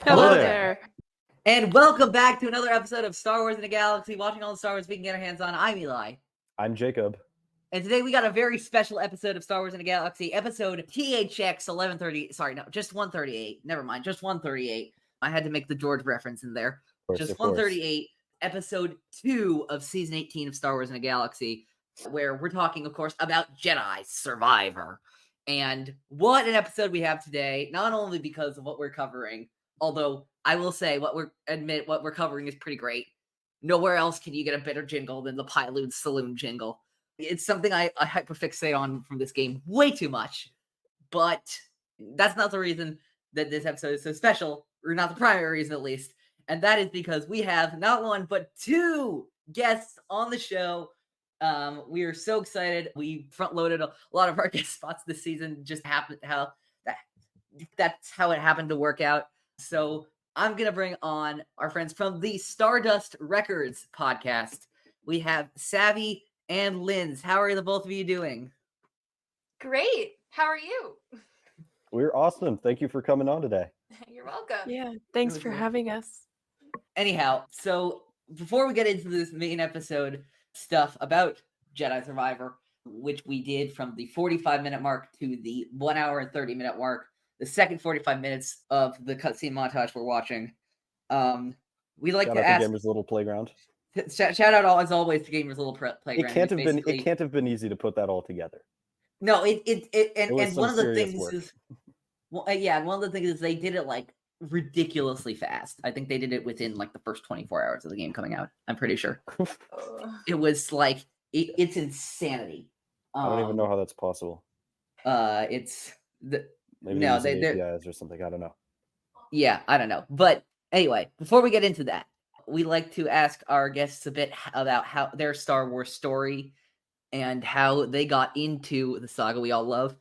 Hello there. And welcome back to another episode of Star Wars in the Galaxy, watching all the Star Wars we can get our hands on. I'm Eli. I'm Jacob. And today we got a very special episode of Star Wars in the Galaxy, episode THX 1130. Sorry, no, just 138. Never mind, just 138. I had to make the George reference in there. Just 138, episode 2 of season 18 of Star Wars in the Galaxy, where we're talking, of course, about Jedi Survivor. And what an episode we have today, not only because of what we're covering, although I will say what we're covering is pretty great. Nowhere else can you get a better jingle than the Pyloon Saloon jingle. It's something I hyperfixate on from this game way too much. But that's not the reason that this episode is so special, or not the primary reason at least. And that is because we have not one, but 2 guests on the show. We are so excited. We front-loaded a lot of our guest spots this season. Just happened that's how it happened to work out. So I'm going to bring on our friends from the Stardust Records podcast. We have Savi and Linds. How are the both of you doing? Great. How are you? We're awesome. Thank you for coming on today. You're welcome. Yeah, thanks for having us. Anyhow, so before we get into this main episode stuff about Jedi Survivor, which we did from the 45-minute mark to the 1 hour and 30-minute mark, the second 45 minutes of the cutscene montage we're watching, we like to ask Gamer's Little Playground. Shout out as always to Gamer's Little Playground. It can't have been easy to put that all together. No, and one of the things work. is, one of the things is they did it like ridiculously fast. I think they did it within like the first 24 hours of the game coming out. I'm pretty sure. It was like it's insanity. I don't even know how that's possible. It's the maybe APIs or something. I don't know. Yeah, I don't know. But anyway, before we get into that, we like to ask our guests a bit about how their Star Wars story and how they got into the saga we all love.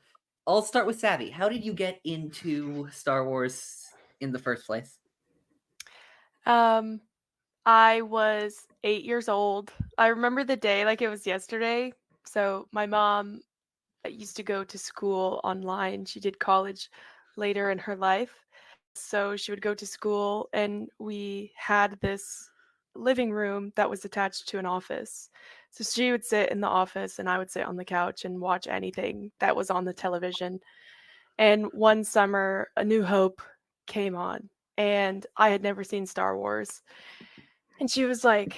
I'll start with Savi. How did you get into Star Wars in the first place? I was 8 years old. I remember the day like it was yesterday. So my mom used to go to school online. She did college later in her life. So she would go to school and we had this living room that was attached to an office. So she would sit in the office and I would sit on the couch and watch anything that was on the television. And one summer, A New Hope came on and I had never seen Star Wars. And she was like,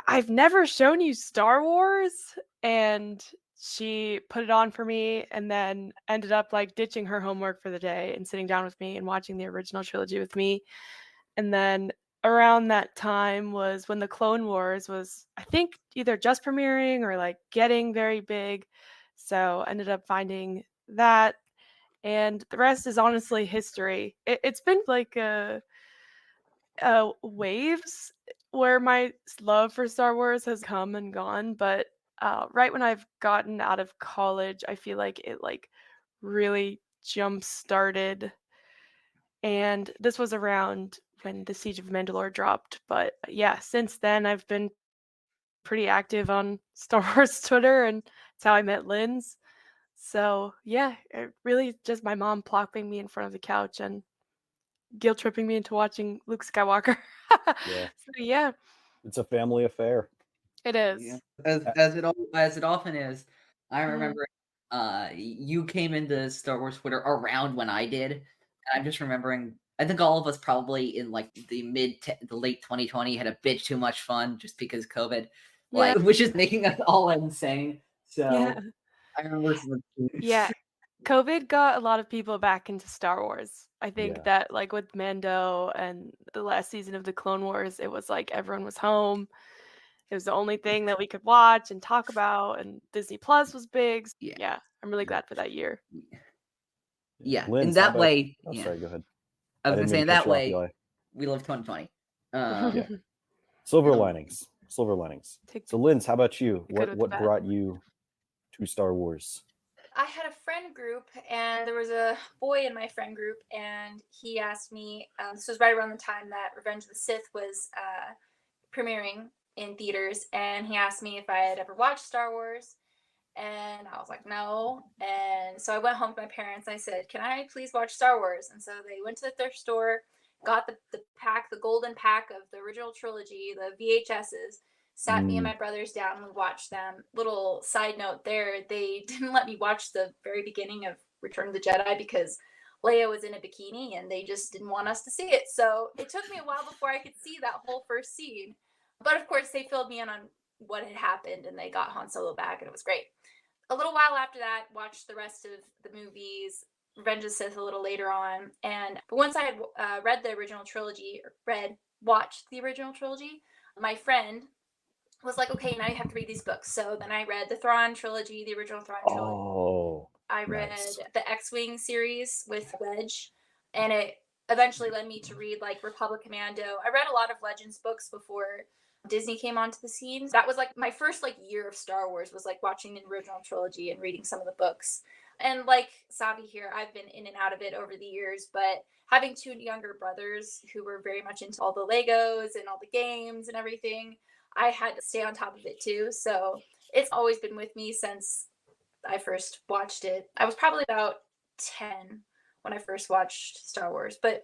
I've never shown you Star Wars. And she put it on for me and then ended up like ditching her homework for the day and sitting down with me and watching the original trilogy with me. And then around that time was when the Clone Wars was, I think, either just premiering or like getting very big. So ended up finding that. And the rest is honestly history. It's been like waves where my love for Star Wars has come and gone. But right when I've gotten out of college, I feel like it like really jump started. And this was around when the Siege of Mandalore dropped. But yeah, since then I've been pretty active on Star Wars Twitter, and it's how I met Linds. So yeah, it really just my mom plopping me in front of the couch and guilt tripping me into watching Luke Skywalker. Yeah. So yeah, it's a family affair. It is. Yeah. As it often is. I remember you came into Star Wars Twitter around when I did, and I'm just remembering. I think all of us probably in like the late 2020 had a bit too much fun just because COVID, which is making us all insane. So I remember. Yeah, COVID got a lot of people back into Star Wars. I think that like with Mando and the last season of the Clone Wars, it was like everyone was home. It was the only thing that we could watch and talk about, and Disney Plus was big. So yeah, I'm really glad for that year. Yeah, Linds, in that way. Sorry, go ahead. I was going to say, in that way, we love 2020. Silver linings. So, Linds, how about you? What brought you to Star Wars? I had a friend group, and there was a boy in my friend group, and he asked me, this was right around the time that Revenge of the Sith was premiering in theaters, and he asked me if I had ever watched Star Wars, and I was like, no. And so I went home to my parents and I said, can I please watch Star Wars? And so they went to the thrift store got the pack, the golden pack of the original trilogy, the VHSs, sat me and my brothers down and we watched them. Little side note there, they didn't let me watch the very beginning of Return of the Jedi because Leia was in a bikini and they just didn't want us to see it. So it took me a while before I could see that whole first scene. But of course, they filled me in on what had happened and they got Han Solo back and it was great. A little while after that, watched the rest of the movies, Revenge of the Sith a little later on. But once I had read the original trilogy, watched the original trilogy, my friend was like, okay, now you have to read these books. So then I read the Thrawn trilogy, the original Thrawn trilogy. Oh, I read the X-Wing series with Wedge, and it eventually led me to read like Republic Commando. I read a lot of Legends books before Disney came onto the scene. That was like my first like year of Star Wars was like watching the original trilogy and reading some of the books. And like Savi here, I've been in and out of it over the years, but having two younger brothers who were very much into all the Legos and all the games and everything, I had to stay on top of it too. So it's always been with me since I first watched it. I was probably about 10 when I first watched Star Wars, but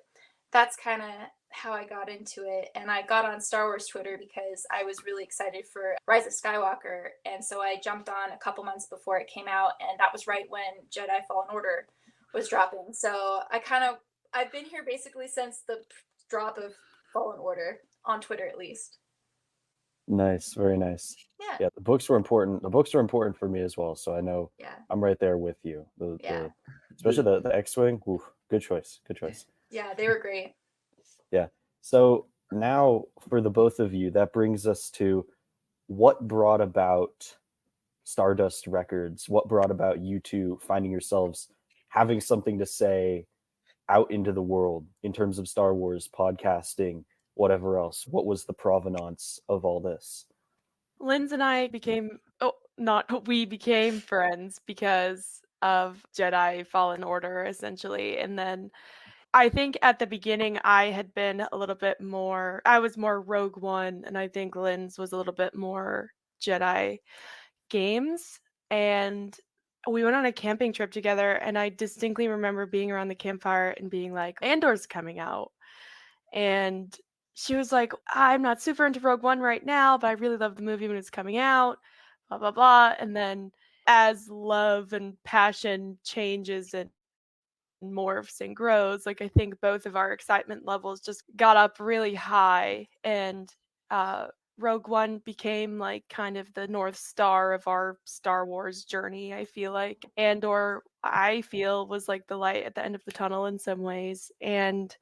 that's kind of how I got into it. And I got on Star Wars Twitter because I was really excited for Rise of Skywalker. And so I jumped on a couple months before it came out. And that was right when Jedi Fallen Order was dropping. So I've been here basically since the drop of Fallen Order on Twitter, at least. Nice. Very nice. Yeah. The books were important. The books are important for me as well. So I know I'm right there with you. Especially the X-Wing. Ooh, good choice. Good choice. Yeah, they were great. Yeah. So now for the both of you, that brings us to what brought about Stardust Records? What brought about you two finding yourselves having something to say out into the world in terms of Star Wars, podcasting, whatever else? What was the provenance of all this? Linds and I became friends because of Jedi Fallen Order, essentially. And then I think at the beginning I had been a little bit more, I was more Rogue One, and I think Linds was a little bit more Jedi games. And we went on a camping trip together, and I distinctly remember being around the campfire and being like, Andor's coming out. And she was like, I'm not super into Rogue One right now, but I really love the movie when it's coming out, blah, blah, blah. And then as love and passion changes and morphs and grows, like I think both of our excitement levels just got up really high, and Rogue One became like kind of the North Star of our Star Wars journey, I feel like. Andor, I feel, was like the light at the end of the tunnel in some ways. And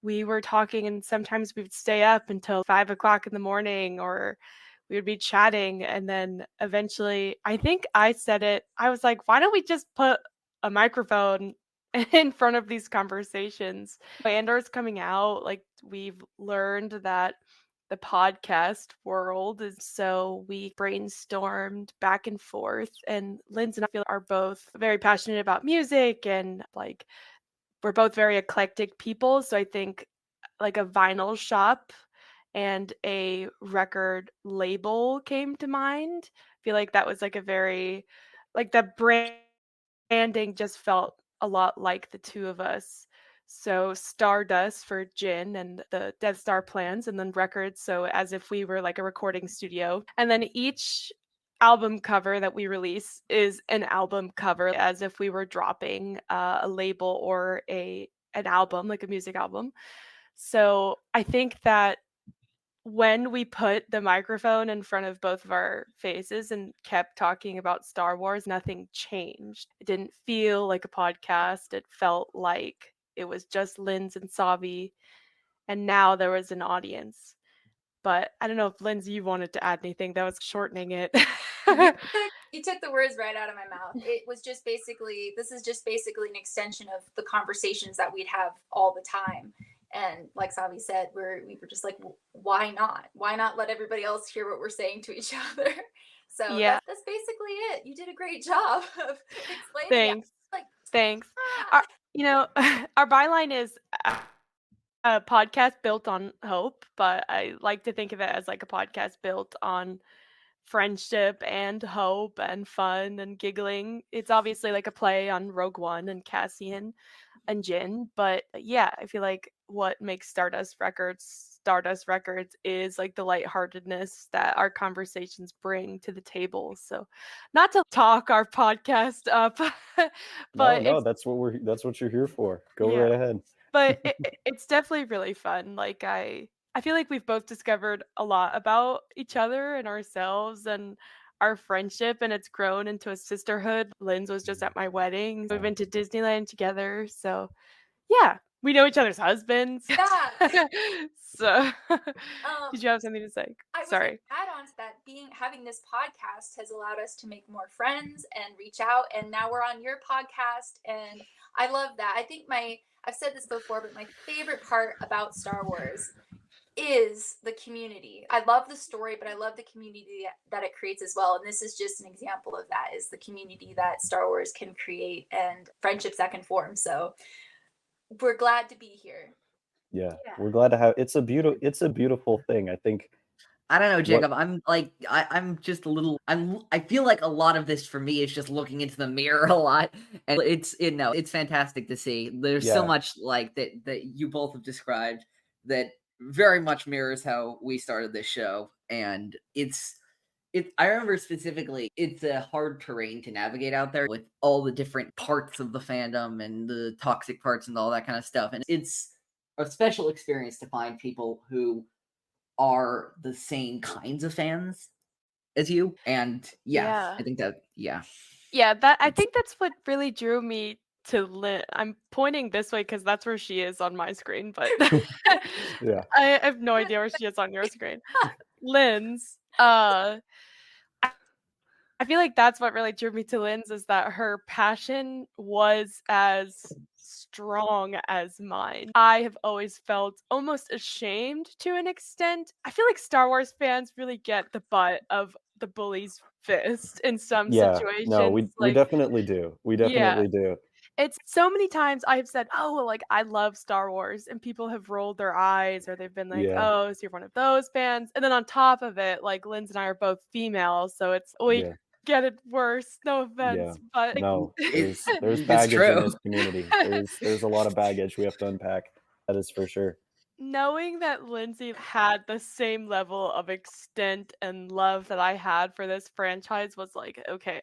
we were talking, and sometimes we would stay up until 5 o'clock in the morning, or we would be chatting. And then eventually, I think I said it, I was like, why don't we just put a microphone in front of these conversations? Andor's coming out. Like, we've learned that the podcast world is, so we brainstormed back and forth. And Linds and I feel are both very passionate about music, and like we're both very eclectic people. So I think like a vinyl shop and a record label came to mind. I feel like that was like a very, like the branding just felt a lot like the two of us. So Stardust for Jin and the Death Star plans, and then records, so as if we were like a recording studio. And then each album cover that we release is an album cover, as if we were dropping a label or an album, like a music album. So I think that when we put the microphone in front of both of our faces and kept talking about Star Wars, nothing changed. It didn't feel like a podcast. It felt like it was just Linds and Savi, and now there was an audience. But I don't know if Lindsay, you wanted to add anything. That was shortening it. You took the words right out of my mouth. It was just basically, this is just basically an extension of the conversations that we'd have all the time. And like Savi said, we were just like, why not? Why not let everybody else hear what we're saying to each other? So yeah, that's basically it. You did a great job of explaining. Thanks. Our byline is a podcast built on hope, but I like to think of it as like a podcast built on friendship and hope and fun and giggling. It's obviously like a play on Rogue One and Cassian and Jin, but yeah, I feel like what makes Stardust Records is like the lightheartedness that our conversations bring to the table. So not to talk our podcast up, but No, that's what you're here for. Go yeah, right ahead. but it's definitely really fun. Like I feel like we've both discovered a lot about each other and ourselves and our friendship, and it's grown into a sisterhood. Linds was just at my wedding. We've been to Disneyland together, so yeah, we know each other's husbands. Yeah. So, did you have something to say? I was Sorry. gonna add on to that. Having this podcast has allowed us to make more friends and reach out, and now we're on your podcast, and I love that. I think I've said this before, but my favorite part about Star Wars is the community. I love the story, but I love the community that it creates as well. And this is just an example of that, is the community that Star Wars can create and friendships that can form. So we're glad to be here. Yeah, we're glad to have. It's a beautiful thing. I think. I don't know, Jacob. I'm like, I'm just a little. I feel like a lot of this for me is just looking into the mirror a lot, and it's fantastic to see. There's so much like that you both have described that very much mirrors how we started this show, and I remember specifically, it's a hard terrain to navigate out there with all the different parts of the fandom and the toxic parts and all that kind of stuff, and it's a special experience to find people who are the same kinds of fans as you. And I think that I think that's what really drew me to Lynn. I'm pointing this way because that's where she is on my screen, but I have no idea where she is on your screen. Lynn's I feel like that's what really drew me to Lynn's, is that her passion was as strong as mine. I have always felt almost ashamed to an extent. I feel like Star Wars fans really get the butt of the bully's fist in some situations. No, we definitely do. We definitely do. It's so many times I've said, "Oh, well, like I love Star Wars," and people have rolled their eyes, or they've been like, "Oh, so you're one of those fans." And then on top of it, like Linds and I are both female, so it's get it worse. No offense, but no, there's baggage in this community. There's a lot of baggage we have to unpack. That is for sure. Knowing that Lindsay had the same level of extent and love that I had for this franchise was like, okay,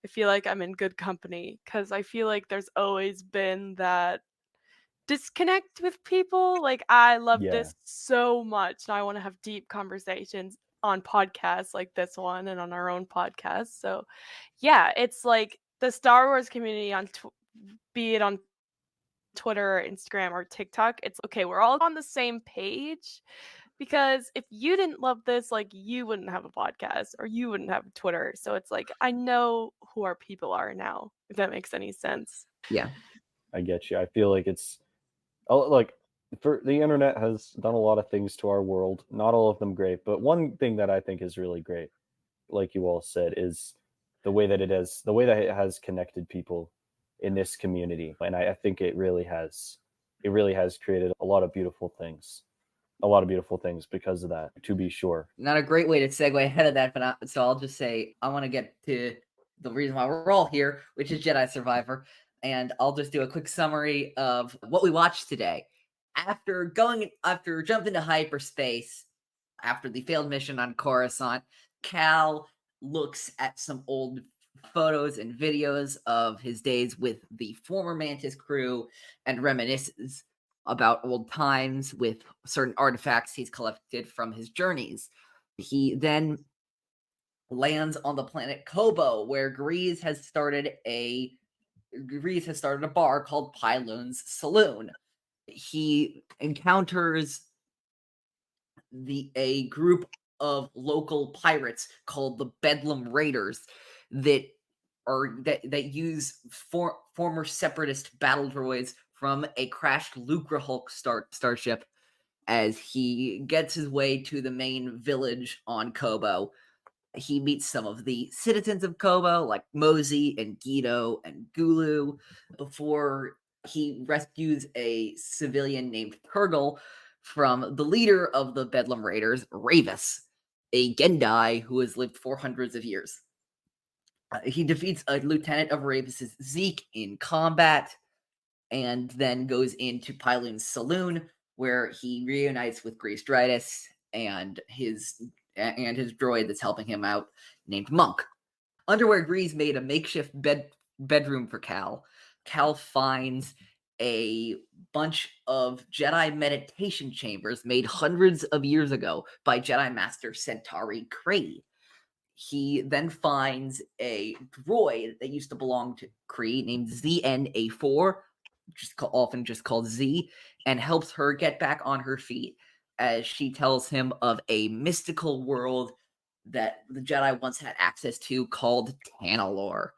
I feel like I'm in good company, because I feel like there's always been that disconnect with people. Like, I love this so much, and I want to have deep conversations on podcasts like this one and on our own podcast. So yeah, it's like the Star Wars community on be it on Twitter or Instagram or TikTok, it's okay, we're all on the same page, because if you didn't love this, like, you wouldn't have a podcast or you wouldn't have Twitter. So it's like, I know who our people are now, if that makes any sense. Yeah, I get you. I feel like it's like, for the internet has done a lot of things to our world, not all of them great, but one thing that I think is really great, like you all said, is the way that it has connected people in this community. And I think it really has created a lot of beautiful things because of that, to be sure. Not a great way to segue ahead of that, but so I'll just say I want to get to the reason why we're all here, which is Jedi Survivor. And I'll just do a quick summary of what we watched today. After jumping to hyperspace, after the failed mission on Coruscant, Cal looks at some old photos and videos of his days with the former Mantis crew and reminisces about old times with certain artifacts he's collected from his journeys. He then lands on the planet Koboh, where Grease has started a bar called Pyloon's Saloon. He encounters a group of local pirates called the Bedlam Raiders that use former separatist battle droids from a crashed Lucrehulk starship as he gets his way to the main village on Koboh. He meets some of the citizens of Koboh, like Mosey and Guido and Gulu, before he rescues a civilian named Turgle from the leader of the Bedlam Raiders, Ravis, a Gendai who has lived for hundreds of years. He defeats a lieutenant of Ravis's, Zeke, in combat, and then goes into Pyloon's Saloon, where he reunites with Grease Dritus and his droid that's helping him out named Monk. Underwear Grease made a makeshift bedroom for Cal. Cal finds a bunch of Jedi meditation chambers made hundreds of years ago by Jedi Master Centauri Kree. He then finds a droid that used to belong to Kree named ZNA4, often just called Z, and helps her get back on her feet as she tells him of a mystical world that the Jedi once had access to called TANALORR.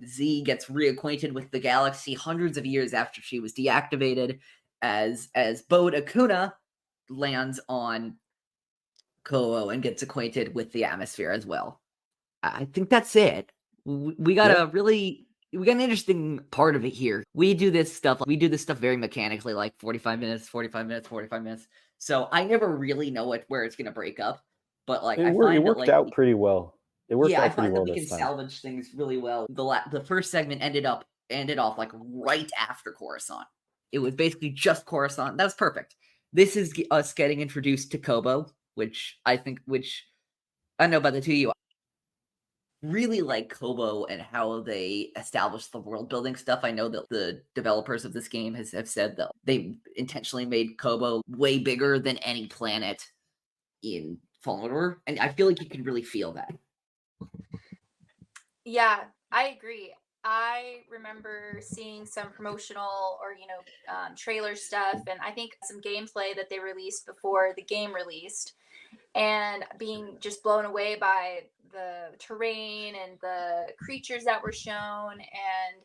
Z gets reacquainted with the galaxy hundreds of years after she was deactivated as Bode Akuna lands on Koboh and gets acquainted with the atmosphere as well. I think that's it. We got we got an interesting part of it here. We do this stuff very mechanically, like 45 minutes. So I never really know where it's going to break up. But like it worked out pretty well. It worked out pretty well we this can time. salvage things really well. The first segment ended off like right after Coruscant. It was basically just Coruscant. That was perfect. This is us getting introduced to Koboh, which I don't know about the two of you. Really like Koboh and how they established the world building stuff. I know that the developers of this game have said that they intentionally made Koboh way bigger than any planet in Fallen Order, and I feel like you can really feel that. Yeah, I agree. I remember seeing some promotional or trailer stuff, and I think some gameplay that they released before the game released, and being just blown away by the terrain and the creatures that were shown, and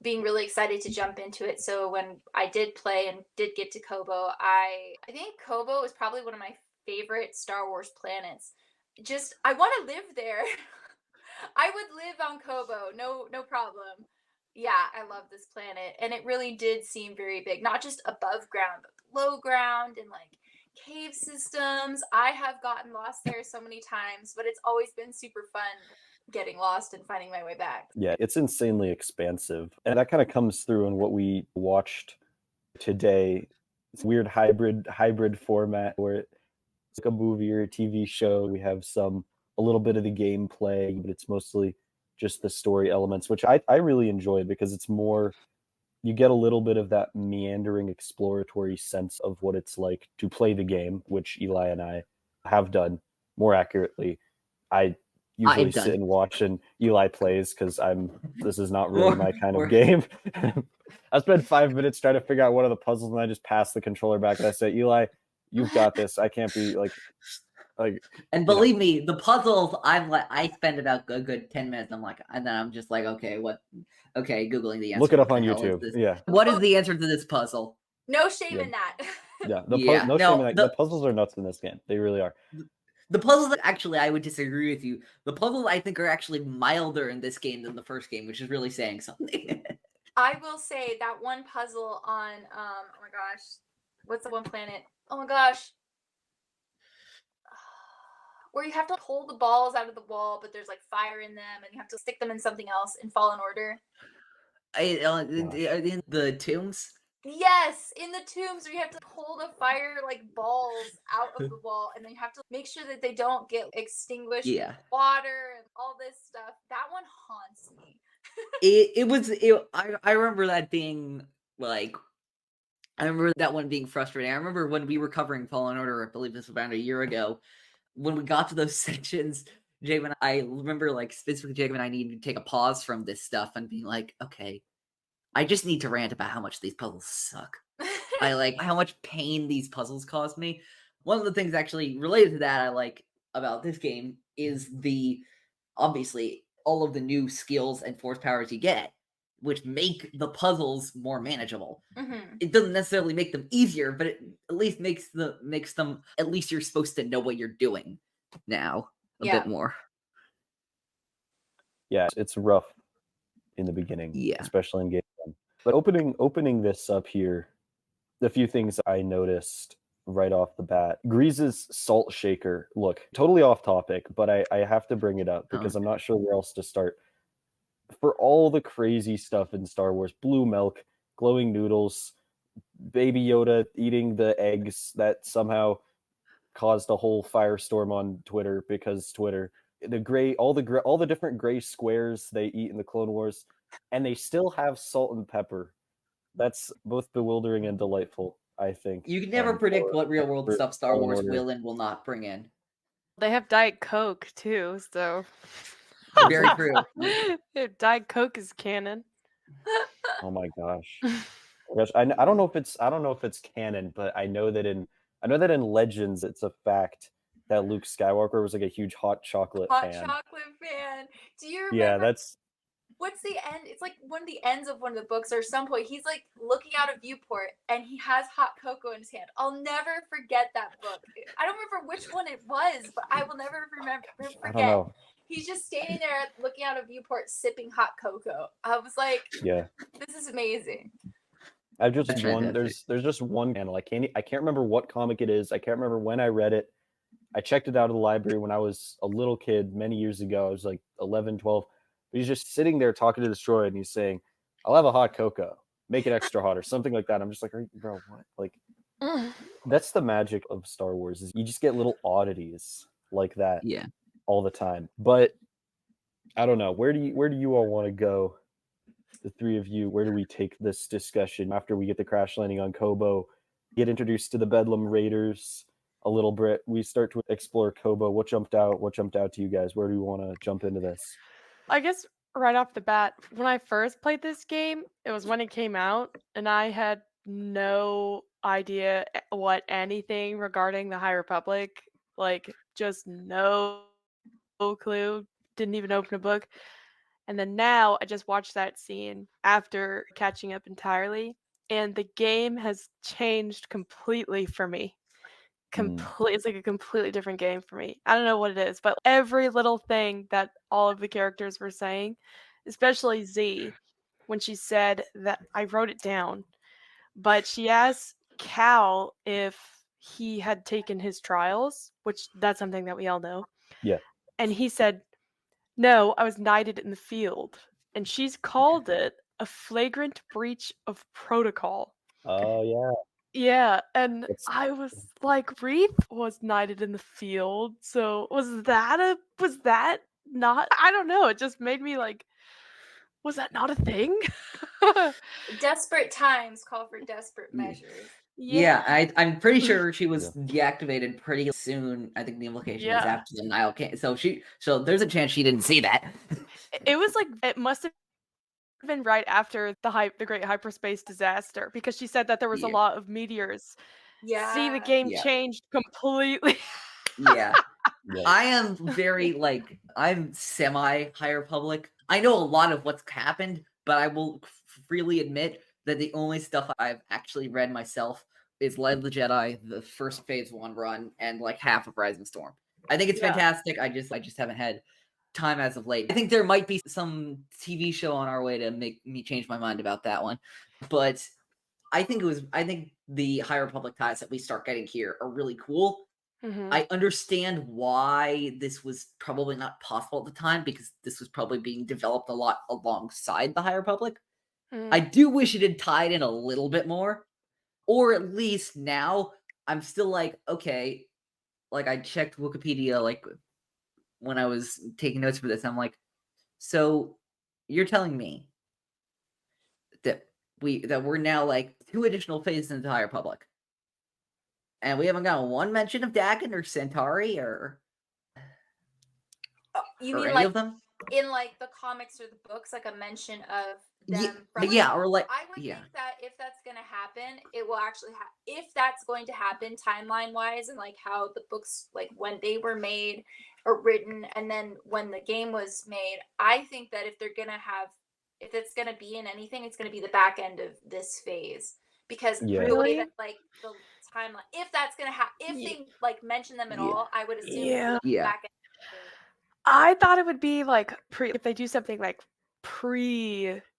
being really excited to jump into it. So when I did play and did get to Koboh, I think Koboh is probably one of my favorite Star Wars planets. Just, I want to live there. I would live on Koboh, no problem. Yeah, I love this planet, and it really did seem very big, not just above ground, but below ground, and like cave systems. I have gotten lost there so many times, but it's always been super fun getting lost and finding my way back. Yeah, it's insanely expansive, and that kind of comes through in what we watched today. It's a weird hybrid format where it's like a movie or a TV show. We have a little bit of the gameplay, but it's mostly just the story elements, which I really enjoyed because it's more, you get a little bit of that meandering exploratory sense of what it's like to play the game, which Eli and I have done more accurately. I usually sit and watch and Eli plays because this is not really my kind of game. I spent 5 minutes trying to figure out one of the puzzles and I just pass the controller back and I say, Eli, you've got this. I can't be like, and believe me, the puzzles I spend about a good 10 minutes. And then I'm just like, okay, Googling the answer. Look it up on YouTube. Yeah. What is the answer to this puzzle? No shame in that. Yeah. No shame in that. The puzzles are nuts in this game. They really are. The puzzles, actually, I would disagree with you. The puzzles, I think, are actually milder in this game than the first game, which is really saying something. I will say that one puzzle on, oh my gosh, what's the one planet? Oh my gosh. Where you have to pull the balls out of the wall, but there's like fire in them, and you have to stick them in something else in Fallen Order. In the tombs? Yes, in the tombs where you have to pull the fire like balls out of the wall, and then you have to make sure that they don't get extinguished with water and all this stuff. That one haunts me. I remember that being like, I remember that one being frustrating. I remember when we were covering Fallen Order, I believe this was about a year ago, when we got to those sections, I remember like specifically Jacob and I needed to take a pause from this stuff and being like, okay, I just need to rant about how much these puzzles suck. I like how much pain these puzzles cause me. One of the things actually related to that I like about this game is obviously all of the new skills and force powers you get, which make the puzzles more manageable. Mm-hmm. It doesn't necessarily make them easier, but it at least makes them, at least you're supposed to know what you're doing now a bit more. Yeah, it's rough in the beginning, especially in game one. But opening this up here, the few things I noticed right off the bat. Grease's salt shaker. Look, totally off topic, but I have to bring it up because I'm not sure where else to start. For all the crazy stuff in Star Wars, blue milk, glowing noodles, Baby Yoda eating the eggs that somehow caused a whole firestorm on Twitter because Twitter. All the different gray squares they eat in the Clone Wars, and they still have salt and pepper. That's both bewildering and delightful, I think. You can never predict what real world stuff Star Fallen Wars Order. will and will not bring in. They have Diet Coke too, so Very true. Diet Coke is canon. Oh my gosh. I don't know if it's canon, but I know that in Legends it's a fact that Luke Skywalker was like a huge hot chocolate fan. Do you remember? Yeah, that's what's the end? It's like one of the ends of one of the books, or some point he's like looking out a viewport and he has hot cocoa in his hand. I'll never forget that book. I don't remember which one it was, but I will never forget. I don't know. He's just standing there looking out a viewport sipping hot cocoa. I was like, yeah, this is amazing. I've just one. There's just one panel. I can't remember what comic it is. I can't remember when I read it. I checked it out of the library when I was a little kid many years ago. I was like 11, 12. But he's just sitting there talking to this droid and he's saying, "I'll have a hot cocoa. Make it extra hot," or something like that. I'm just like, bro, what? Like, that's the magic of Star Wars, is you just get little oddities like that all the time. But I don't know. Where do you all want to go? The three of you, where do we take this discussion after we get the crash landing on Koboh, get introduced to the Bedlam Raiders a little bit? We start to explore Koboh. What jumped out to you guys? Where do you want to jump into this? I guess right off the bat, when I first played this game, it was when it came out, and I had no idea what anything regarding the High Republic, like just no clue, didn't even open a book. And then now I just watched that scene after catching up entirely, and the game has changed completely for me. It's like a completely different game for me. I don't know what it is, but every little thing that all of the characters were saying, especially Z, when she said that, I wrote it down, but she asked Cal if he had taken his trials, which that's something that we all know. Yeah. And he said, "No, I was knighted in the field." And she's called it a flagrant breach of protocol. Oh, yeah. Yeah, and I was like, Reef was knighted in the field, so was that not? I don't know. It just made me like, was that not a thing? Desperate times call for desperate measures. Yeah, I'm pretty sure she was deactivated pretty soon. I think the implication is after the Nile came. So there's a chance she didn't see that. It was like, it must have been right after the great hyperspace disaster, because she said that there was a lot of meteors. Yeah. See, the game changed completely. Yeah. I am very I'm semi High Republic. I know a lot of what's happened, but I will freely admit that the only stuff I've actually read myself is Light of the Jedi, the first Phase 1 run, and like half of Rising Storm. I think it's fantastic. I just haven't had time as of late. I think there might be some TV show on our way to make me change my mind about that one. But I think the High Republic ties that we start getting here are really cool. Mm-hmm. I understand why this was probably not possible at the time, because this was probably being developed a lot alongside the High Republic. I do wish it had tied in a little bit more, or at least now I'm still like, okay, like I checked Wikipedia like when I was taking notes for this. I'm like, so you're telling me that we're now like 2 additional phases into the High Republic, and we haven't got one mention of Dakin or Centauri or you or mean any like of them in like the comics or the books, like a mention of them? or like I would think that if that's going to happen, it will actually if that's going to happen timeline wise, and like how the books, like when they were made or written and then when the game was made, I think that if it's going to be in anything, it's going to be the back end of this phase, because the way that like the timeline, if that's going to happen, if they like mention them at all, I would assume it's the back end. I thought it would be like if they do something like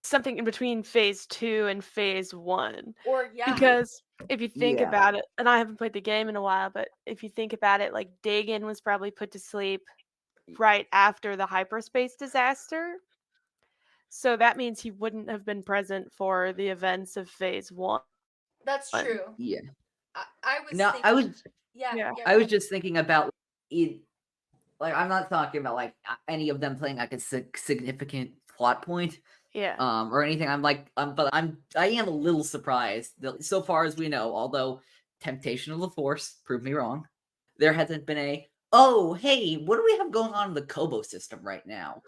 something in between Phase 2 and Phase 1. Or because if you think about it, and I haven't played the game in a while, but if you think about it, like Dagan was probably put to sleep right after the hyperspace disaster. So that means he wouldn't have been present for the events of Phase 1. That's true. Yeah. I was No, thinking, I was Yeah. I was just thinking about it. Like, I'm not talking about like any of them playing like a significant plot point, Yeah. or anything. But I am a little surprised that so far as we know, although Temptation of the Force proved me wrong, there hasn't been oh, hey, what do we have going on in the Koboh system right now?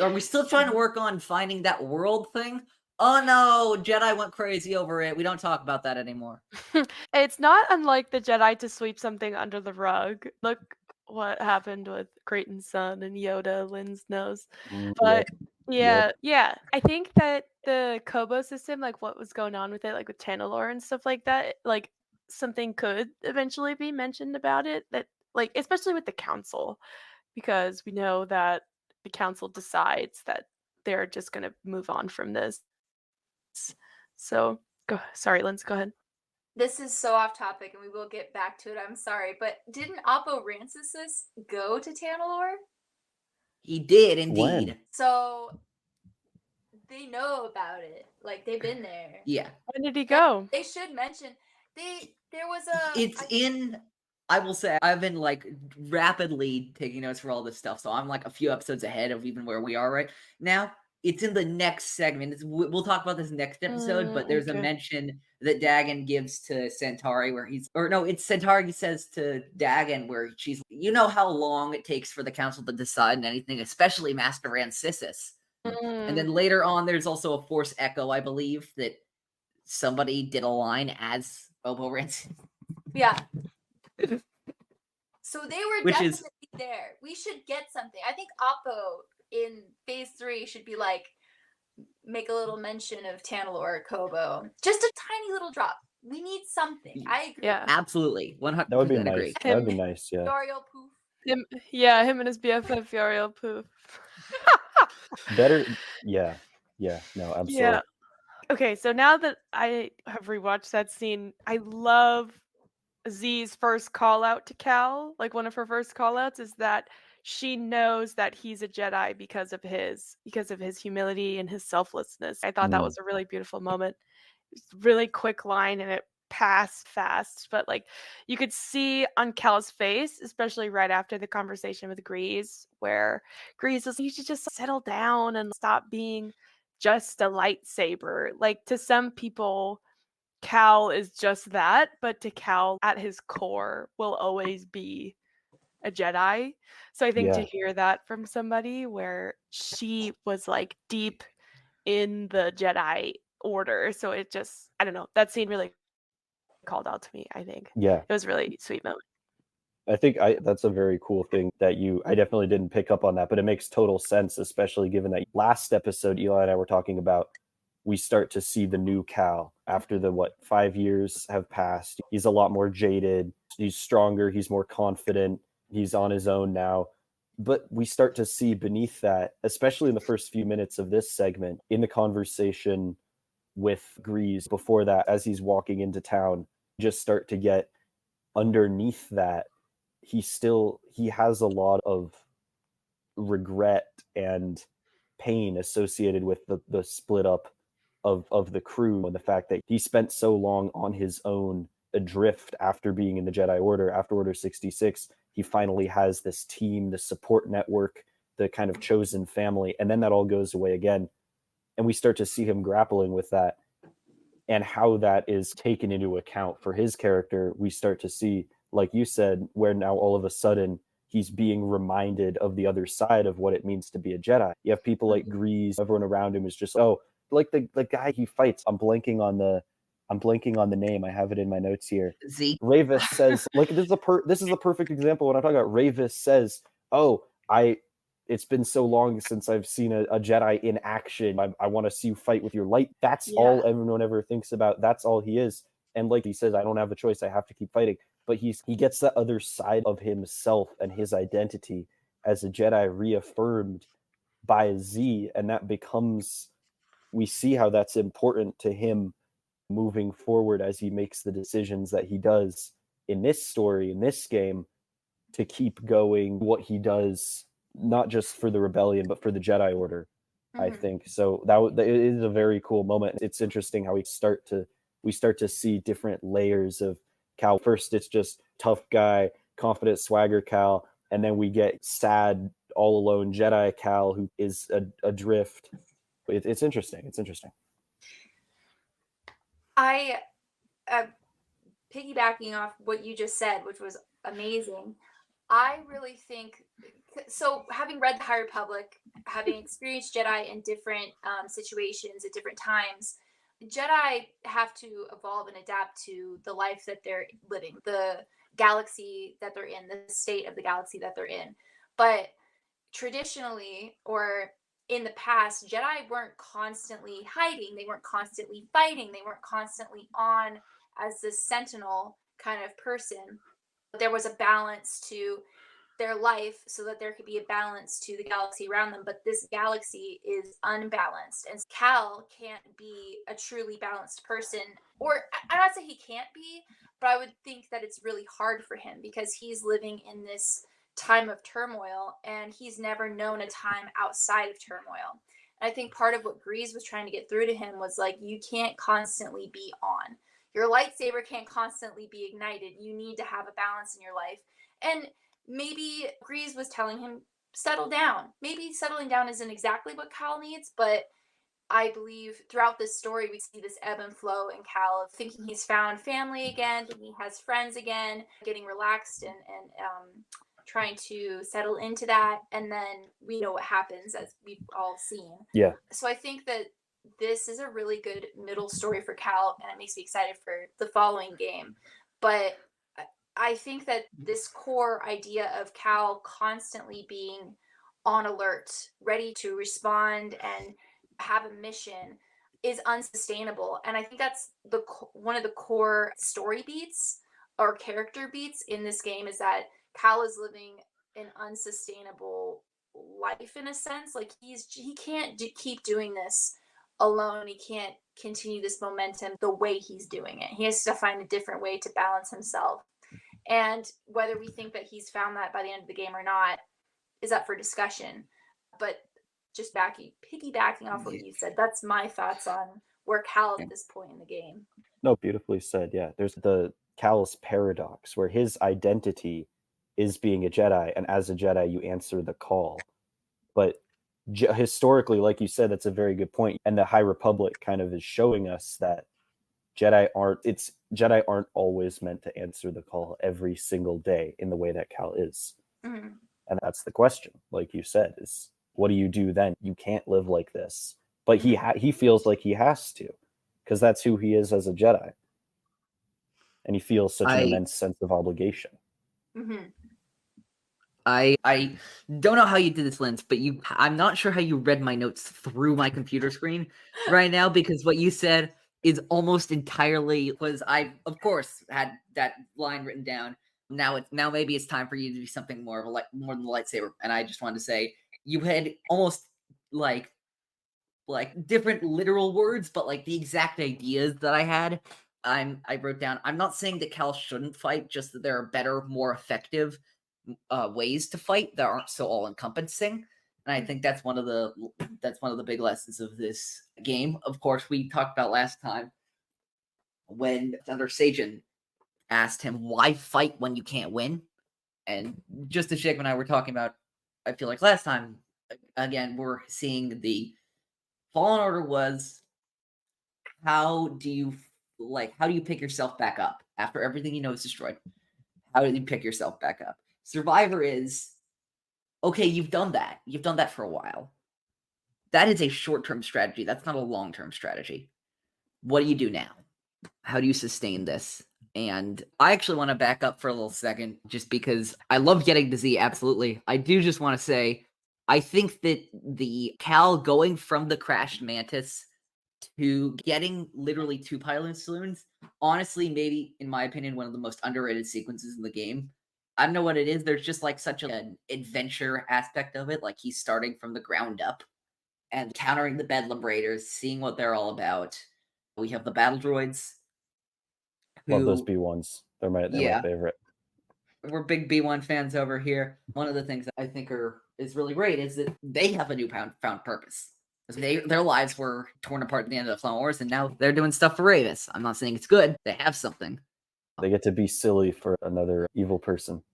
Are we still trying to work on finding that world thing? Oh no, Jedi went crazy over it. We don't talk about that anymore. It's not unlike the Jedi to sweep something under the rug. Look what happened with Creighton's son and Yoda, Lynn's nose. But yeah, I think that the Koboh system, like what was going on with it, like with TANALORR and stuff like that, like something could eventually be mentioned about it. That like especially with the council, because we know that the council decides that they're just gonna move on from this. So sorry, Linz, go ahead. This is so off topic, and we will get back to it. I'm sorry, but didn't Oppo Rancisis go to TANALORR? He did indeed. When? So they know about it. Like they've been there. Yeah. When did he go? They should mention there was I will say I've been like rapidly taking notes for all this stuff, so I'm like a few episodes ahead of even where we are right now. It's in the next segment. We'll talk about this next episode, but there's a mention that Dagon gives to Centauri it's Centauri says to Dagon where she's, you know how long it takes for the council to decide on anything, especially Master Rancisis. And then later on, there's also a Force echo, I believe, that somebody did a line as Bobo Rancisis. Yeah. So they were definitely there. We should get something. I think Oppo in phase 3 should be like, make a little mention of TANALORR Koboh. Just a tiny little drop. We need something. I agree. Yeah. Absolutely. 100% That would be nice. agree. That would be nice, yeah. Fiorio Poof. Him and his BFF Fiorio Poof. Better, yeah, no, absolutely. Yeah. Okay, so now that I have rewatched that scene, I love Z's first call out to Cal. Like one of her first call outs is that she knows that he's a Jedi because of his humility and his selflessness. I thought that was a really beautiful moment. It's a really quick line and it passed fast, but like you could see on Cal's face, especially right after the conversation with Grease, where Grease was, you should just settle down and stop being just a lightsaber. Like to some people, Cal is just that, but to Cal at his core will always be a Jedi. So I think to hear that from somebody where she was like deep in the Jedi order, so it just, I don't know, that scene really called out to me, I think. Yeah. It was a really sweet moment. I think that's a very cool thing that I definitely didn't pick up on that, but it makes total sense, especially given that last episode Eli and I were talking about, we start to see the new Cal after 5 years have passed. He's a lot more jaded. He's stronger. He's more confident. He's on his own now. But we start to see beneath that, especially in the first few minutes of this segment, in the conversation with Grease before that, as he's walking into town, just start to get underneath that. He has a lot of regret and pain associated with the split up of the crew, and the fact that he spent so long on his own, adrift after being in the Jedi Order. After Order 66, he finally has this team, the support network, the kind of chosen family, and then that all goes away again. And we start to see him grappling with that and how that is taken into account for his character. We start to see, like you said, where now all of a sudden he's being reminded of the other side of what it means to be a Jedi. You have people like Grease, everyone around him is just, like the guy he fights. I'm blanking on the name. I have it in my notes here. Z. Ravis says, like, this is a perfect example when I'm talking about. Ravis says, it's been so long since I've seen a Jedi in action. I want to see you fight with your light. That's all everyone ever thinks about. That's all he is. And like he says, I don't have a choice. I have to keep fighting. But he gets that other side of himself and his identity as a Jedi reaffirmed by Z, and that becomes, we see how that's important to him moving forward as he makes the decisions that he does in this story, in this game, to keep going what he does, not just for the rebellion, but for the Jedi Order, I think. So it is a very cool moment. It's interesting how we start to we start to see different layers of Cal. First, it's just tough guy, confident swagger Cal, and then we get sad, all alone Jedi Cal who is adrift. It's interesting. It's interesting. I, piggybacking off what you just said, which was amazing, I really think, so having read the High Republic, having experienced Jedi in different situations at different times, Jedi have to evolve and adapt to the life that they're living, the galaxy that they're in, the state of the galaxy that they're in. But traditionally, or in the past, Jedi weren't constantly hiding, they weren't constantly fighting, they weren't constantly on as this sentinel kind of person. There was a balance to their life so that there could be a balance to the galaxy around them, but this galaxy is unbalanced, and Cal can't be a truly balanced person. Or I'm not saying he can't be, but I would think that it's really hard for him because he's living in this time of turmoil and he's never known a time outside of turmoil. And I think part of what Grease was trying to get through to him was like, you can't constantly be on. Your lightsaber can't constantly be ignited. You need to have a balance in your life. And maybe Grease was telling him, settle down. Maybe settling down isn't exactly what Cal needs, but I believe throughout this story, we see this ebb and flow in Cal of thinking he's found family again, thinking he has friends again, getting relaxed and trying to settle into that. And then we know what happens, as we've all seen. Yeah. So I think that this is a really good middle story for Cal, and it makes me excited for the following game. But I think that this core idea of Cal constantly being on alert, ready to respond and have a mission is unsustainable. And I think that's one of the core story beats or character beats in this game, is that Cal is living an unsustainable life in a sense. Like he can't keep doing this alone. He can't continue this momentum the way he's doing it. He has to find a different way to balance himself. And whether we think that he's found that by the end of the game or not is up for discussion. But just piggybacking off what you said, that's my thoughts on where Cal at this point in the game. No, beautifully said. Yeah, there's the Cal's paradox, where his identity is being a Jedi, and as a Jedi, you answer the call. But historically, like you said, that's a very good point. And the High Republic kind of is showing us that Jedi aren't always meant to answer the call every single day in the way that Cal is. Mm-hmm. And that's the question, like you said, is what do you do then? You can't live like this. But he feels like he has to, because that's who he is as a Jedi. And he feels such an immense sense of obligation. Mm-hmm. I don't know how you did this, Linds, but I'm not sure how you read my notes through my computer screen right now, because what you said is almost entirely was I, of course, had that line written down. Now maybe it's time for you to do something more than the lightsaber. And I just wanted to say you had almost like different literal words, but like the exact ideas that I had. I wrote down. I'm not saying that Cal shouldn't fight, just that there are better, more effective ways to fight that aren't so all-encompassing. And I think that's one of the big lessons of this game. Of course, we talked about last time when Thunder Sajin asked him, why fight when you can't win? And just as Jacob and I were talking about, I feel like last time, again, we're seeing the Fallen Order was, how do you pick yourself back up after everything you know is destroyed? How do you pick yourself back up? Survivor is, okay, you've done that. You've done that for a while. That is a short-term strategy. That's not a long-term strategy. What do you do now? How do you sustain this? And I actually want to back up for a little second, just because I love getting to Z, absolutely. I do just want to say, I think that the Cal going from the crashed Mantis to getting literally 2 pilot saloons, honestly, maybe, in my opinion, one of the most underrated sequences in the game. I don't know what it is. There's just like such an adventure aspect of it. Like he's starting from the ground up and countering the Bedlam Raiders, seeing what they're all about. We have the battle droids. Love those B1s. They're my favorite. We're big B1 fans over here. One of the things that I think is really great is that they have a new found purpose. Their lives were torn apart at the end of the Clone Wars, and now they're doing stuff for Ravis. I'm not saying it's good. They have something. They get to be silly for another evil person.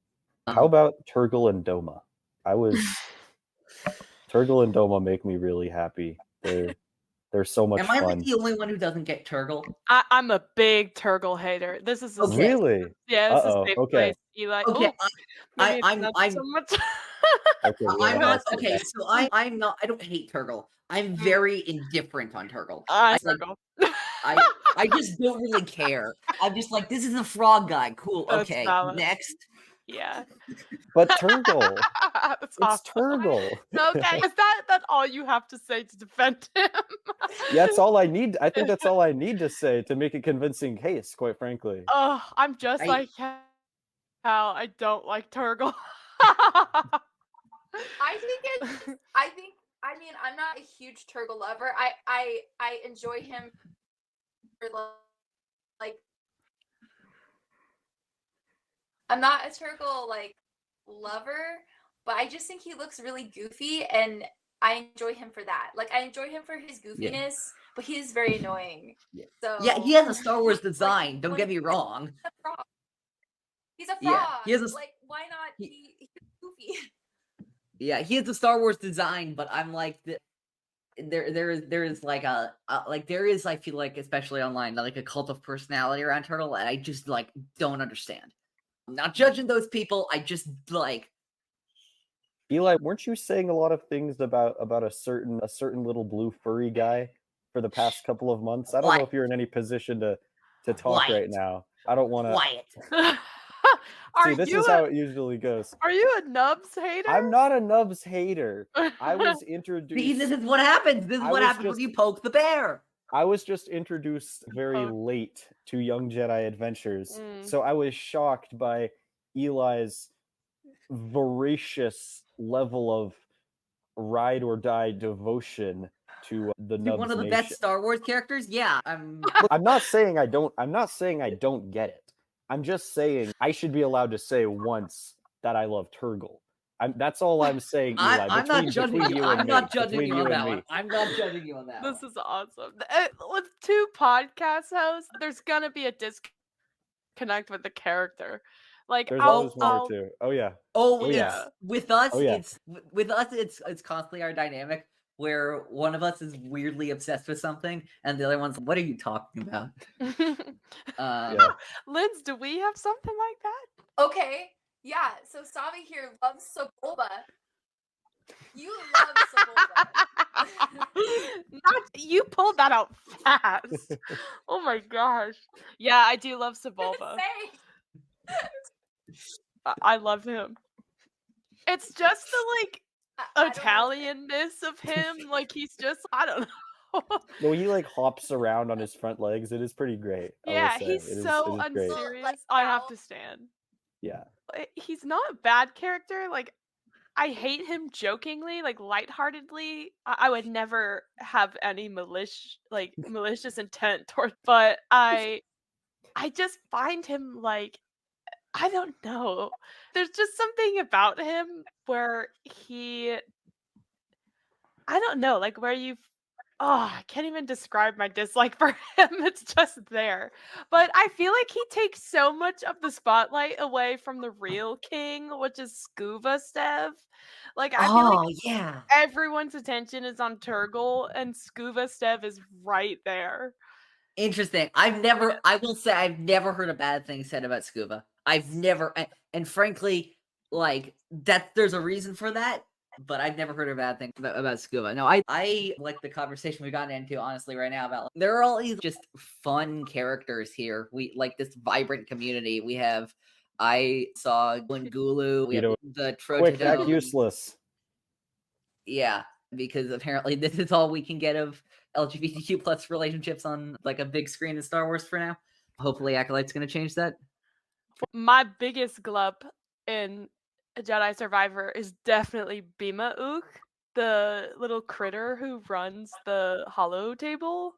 How about Turgle and Doma? Turgle and Doma make me really happy. They're so much fun. Am I like the only one who doesn't get Turgle? I'm a big Turgle hater. This is Really? Yeah, this is safe place. Eli. Okay, Ooh, I'm so much. Okay, I'm not okay. So I'm not. I don't hate Turgle. I'm very indifferent on Turgle. Turgle. I just don't really care. I'm just like, this is a frog guy. Cool. That's Okay, valid. next. Yeah. But Turgle. It's awesome. Turgle. Okay, is that all you have to say to defend him? Yeah, that's all I need. I think that's all I need to say to make a convincing case, quite frankly. Oh, I'm just like how I don't like Turgle. I mean, I'm not a huge Turgle lover. I enjoy him for like I'm not a Turgle like lover, but I just think he looks really goofy and I enjoy him for that. Like I enjoy him for his goofiness, but he's very annoying. So yeah, he has a Star Wars design. Don't get me wrong. He's a frog. Yeah, he has like why not? He's goofy. Yeah, he has a Star Wars design, but I'm like there is like there is, I feel like, especially online, like a cult of personality around Turtle, and I just like don't understand. I'm not judging those people. I just like Eli, weren't you saying a lot of things about a certain little blue furry guy for the past couple of months? I don't know if you're in any position to talk right now. I don't want to. Quiet. See, this is how it usually goes. Are you a Nubs hater? I'm not a Nubs hater. I was introduced. See, this is what happens. This is what happens when you poke the bear. I was just introduced very late to Young Jedi Adventures, so I was shocked by Eli's voracious level of ride or die devotion to the Nubs one of the Nation. best Star Wars characters. Yeah, I'm not saying I don't. I'm not saying I don't get it. I'm just saying I should be allowed to say once that I love Turgle. That's all I'm saying, Eli. I'm not judging you. I'm not judging you on that one. I'm not judging you on that. This is awesome. With two podcast hosts, there's gonna be a disconnect with the character. Like there's always one or two. Oh yeah. Oh yeah. With us, it's constantly our dynamic where one of us is weirdly obsessed with something and the other one's, what are you talking about? Linds, do we have something like that? Okay. Yeah, so Savi here loves Sebulba. You love Sebulba. You pulled that out fast. Oh my gosh. Yeah, I do love Sebulba. I love him. It's just the Italianness of him. Like he's just, I don't know. No, he like hops around on his front legs. It is pretty great. Yeah, he's so unserious. I have to stand. Yeah. He's not a bad character. Like, I hate him jokingly, like lightheartedly. I would never have any malicious intent toward, but I just find him like, I don't know. There's just something about him where I don't know, like where I can't even describe my dislike for him. It's just there. But I feel like he takes so much of the spotlight away from the real king, which is Scuba Stev. Like I feel like everyone's attention is on Turgle and Scuba Stev is right there. Interesting. I will say I've never heard a bad thing said about Scuba. I've never, and frankly, like there's a reason for that. But I've never heard a bad thing about Scuba. No, I like the conversation we've gotten into, honestly, right now about there are all these just fun characters here. We like this vibrant community. I saw Glingulu. We have the Quick, act useless. Yeah, because apparently this is all we can get of LGBTQ plus relationships on like a big screen in Star Wars for now. Hopefully Acolyte's going to change that. My biggest glub in a Jedi Survivor is definitely Bima Ook, the little critter who runs the holo table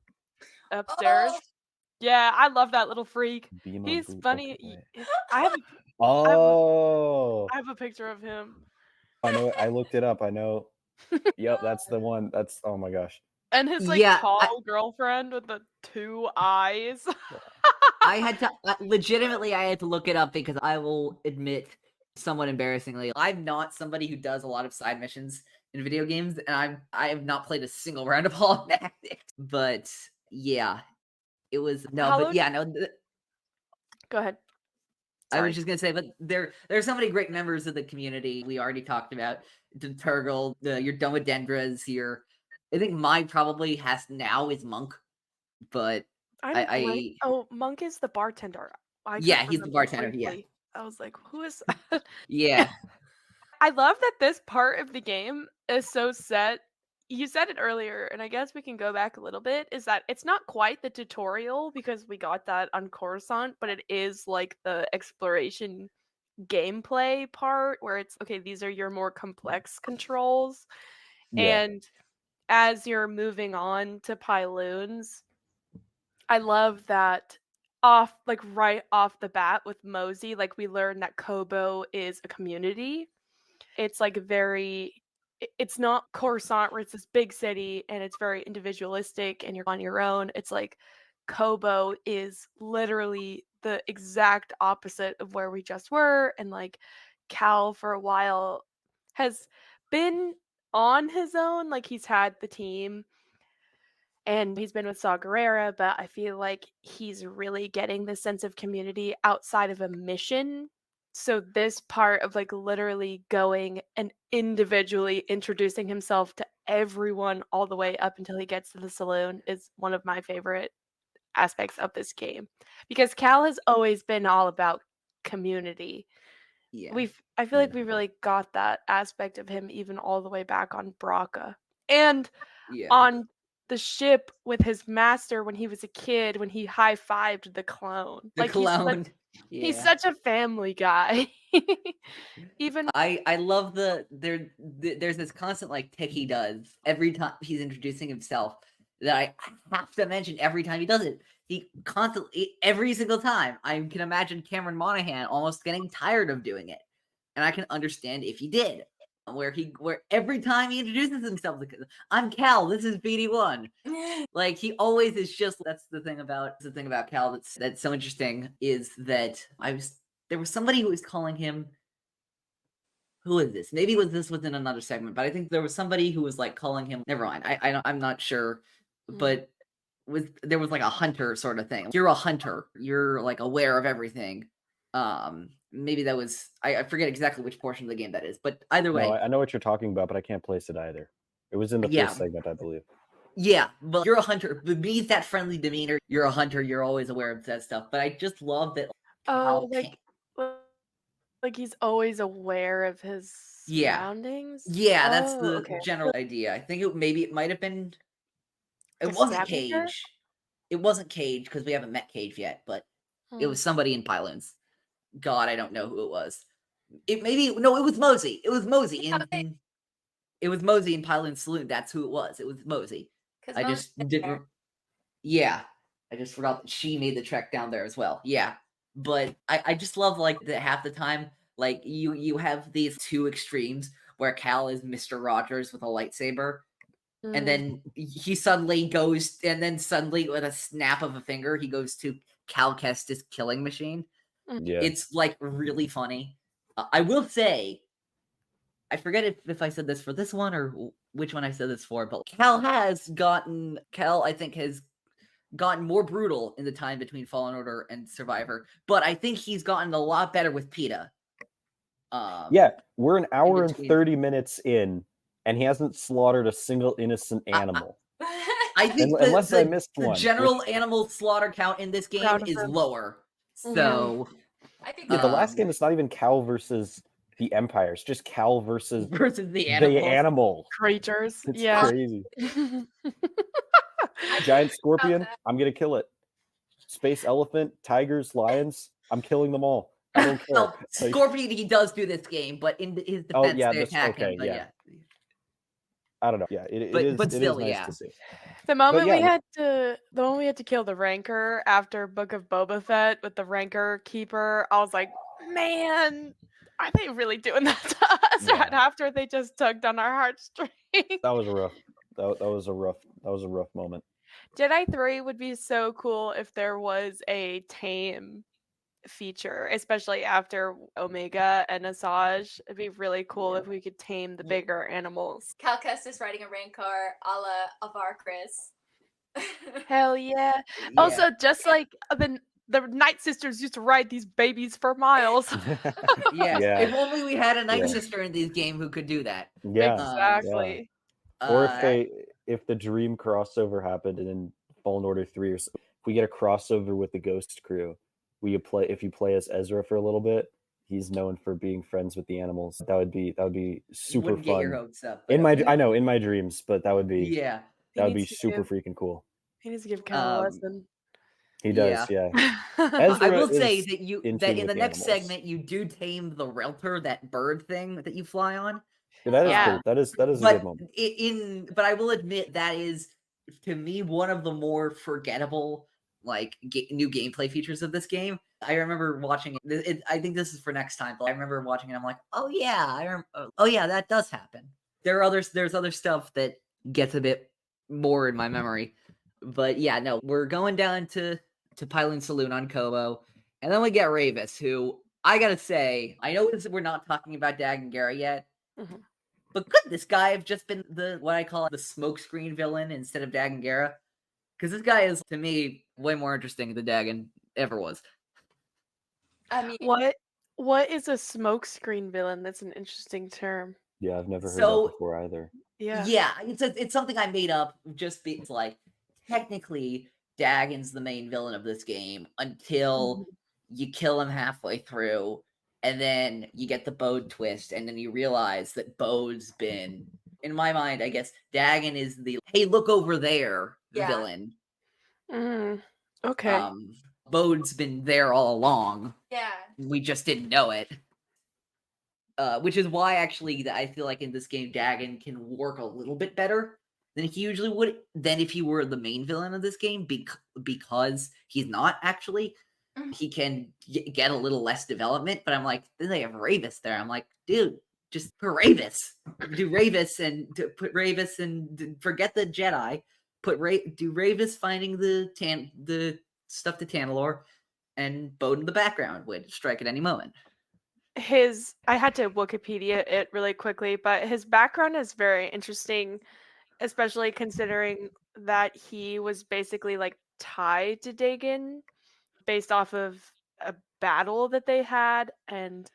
upstairs. Yeah, I love that little freak. He's funny. I have a picture of him. I know. I looked it up. I know Yep, that's the one. That's oh my gosh. And his like Yeah, tall girlfriend with the 2 eyes. I had to legitimately. I had to look it up because I will admit, somewhat embarrassingly, I'm not somebody who does a lot of side missions in video games, and I have not played a single round of Hollow Knight. But yeah, it was no. Hollow- But yeah, no. Go ahead. I Sorry. was just gonna say, but there's so many great members of the community. We already talked about Turgle. You're done with Dendra's here. I think mine probably has now is Monk, but Monk is the bartender. I yeah, couldn't he's the remember bartender. Yeah, briefly. I was like, who is yeah, I love that this part of the game is so set. You said it earlier, and I guess we can go back a little bit, is that it's not quite the tutorial because we got that on Coruscant, but it is like the exploration gameplay part where it's okay, these are your more complex controls. Yeah. And as you're moving on to Pyloons, I love that right off the bat with Mosey, like we learn that Koboh is a community. It's like it's not Coruscant where it's this big city and it's very individualistic and you're on your own. It's like Koboh is literally the exact opposite of where we just were. And like Cal for a while has been on his own. Like he's had the team and he's been with Saw Gerrera, but I feel like he's really getting the sense of community outside of a mission. So this part of like literally going and individually introducing himself to everyone all the way up until he gets to the saloon is one of my favorite aspects of this game. Because Cal has always been all about community. yeah. I feel like we really got that aspect of him even all the way back on Braca. And Yeah. on the ship with his master when he was a kid, when he high-fived the clone. The clone. He's such a family guy. Even I love there's this constant like tick he does every time he's introducing himself that I have to mention every time he does it. He constantly, every single time, I can imagine Cameron Monaghan almost getting tired of doing it, and I can understand if he did. Where every time he introduces himself, like, I'm Cal. This is BD1. Like he always is just. That's the thing about Cal that's so interesting is that there was somebody who was calling him. Who is this? Maybe this within another segment, but I think there was somebody who was like calling him. Never mind. I'm not sure, but there was like a hunter sort of thing. You're a hunter. You're like aware of everything. Maybe that was I forget exactly which portion of the game that is, but either way, No, I know what you're talking about, but I can't place it either. It was in the first segment, I believe. Yeah, but you're a hunter. Beneath that friendly demeanor, you're a hunter. You're always aware of that stuff. But I just love that. Like he's always aware of his surroundings. Yeah, that's the general idea. I think it might have been. It wasn't Cage. It wasn't Cage because we haven't met Cage yet, but it was somebody in Pyloons. God, I don't know who it was. It was Mosey. It was Mosey it was Mosey in Pyloon Saloon. That's who it was. It was Mosey. I just didn't. Yeah, I just forgot that she made the trek down there as well. Yeah, but I just love like that half the time, like you have these two extremes where Cal is Mr. Rogers with a lightsaber, and then he suddenly goes, and then suddenly with a snap of a finger, he goes to Cal Kestis' killing machine. Yeah, it's like really funny. I will say, I forget if I said this for this one or which one I said this for, but Cal, I think, has gotten more brutal in the time between Fallen Order and Survivor, but I think he's gotten a lot better with PETA. Yeah, we're an hour and 30 minutes in, and he hasn't slaughtered a single innocent animal. I think I missed the one, general animal slaughter count in this game is lower. So, I think the last game is not even Cal versus the Empire. It's just Cal versus the animal creatures. It's crazy. Giant scorpion, I'm gonna kill it. Space elephant, tigers, lions, I'm killing them all. I don't care. Well, Scorpion, he does do this game, but in his defense, they attack him. But yeah. I don't know. Yeah, it is nice to see. The moment we had to kill the Rancor after Book of Boba Fett with the Rancor Keeper, I was like, man, are they really doing that to us right after they just tugged on our heartstrings? That was a rough moment. Jedi 3 would be so cool if there was a tame feature, especially after Omega and Asajj. It'd be really cool if we could tame the bigger animals. Cal Kestis riding a Rancor a la Avar Chris. Hell yeah. Also, just like the Night Sisters used to ride these babies for miles. If only we had a Night Sister in this game who could do that. Yeah. Exactly. Or if the Dream crossover happened and in Fallen Order 3 or so, if we get a crossover with the Ghost crew, if you play as Ezra for a little bit, he's known for being friends with the animals. That would be super fun. Get your hopes up. In my dreams, but that would be super freaking cool. He needs to give Cal a lesson. He does, yeah. I will say that in the next segment you do tame the Relter, that bird thing that you fly on. Yeah, that is cool. That is a good moment. But I will admit that is, to me, one of the more forgettable new gameplay features of this game. I remember watching it. I think this is for next time, but I remember watching it. I'm like, oh yeah, that does happen. There's other stuff that gets a bit more in my memory, but yeah, no, we're going down to Pyloon Saloon on Koboh, and then we get Ravis, who I gotta say, I know we're not talking about Dag and Gara yet, but could this guy have just been what I call the smokescreen villain instead of Dag and Gara? Because this guy is, to me, way more interesting than Dagon ever was. I mean, what is a smokescreen villain? That's an interesting term. Yeah, I've never heard that before either. Yeah, it's something I made up just because, technically, Dagon's the main villain of this game until you kill him halfway through, and then you get the Bode twist, and then you realize that Bode's been, in my mind, I guess, Dagon is the, hey, look over there villain. Okay. Bode's been there all along. Yeah. We just didn't know it. Which is why, actually, I feel like in this game, Dagon can work a little bit better than he usually would, than if he were the main villain of this game, because he's not, actually. He can get a little less development, but I'm like, then they have Ravis there. I'm like, dude, just put Ravis. Do Ravis and put Ravis and forget the Jedi. Do Ravis finding the stuff to TANALORR, and Bode in the background would strike at any moment. I had to Wikipedia it really quickly, but his background is very interesting, especially considering that he was basically tied to Dagon based off of a battle that they had, and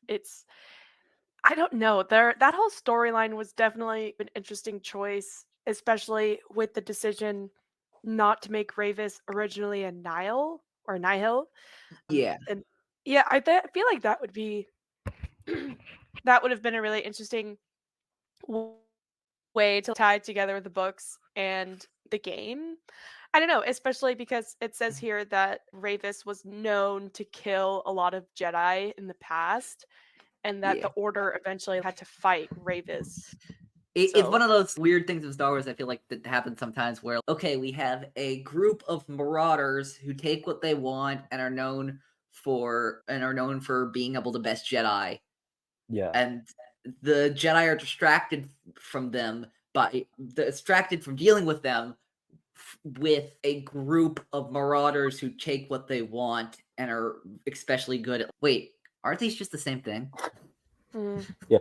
I don't know, that whole storyline was definitely an interesting choice, especially with the decision not to make Ravis originally a Nihil. Yeah. And yeah, I feel like that would be that would have been a really interesting way to tie together the books and the game. I don't know, especially because it says here that Ravis was known to kill a lot of Jedi in the past, and that the Order eventually had to fight Ravis. It's one of those weird things in Star Wars, I feel like, that happens sometimes where, okay, we have a group of marauders who take what they want and are known for being able to best Jedi. Yeah. And the Jedi are distracted from dealing with them with a group of marauders who take what they want and are especially good at... Wait, aren't these just the same thing? Yeah.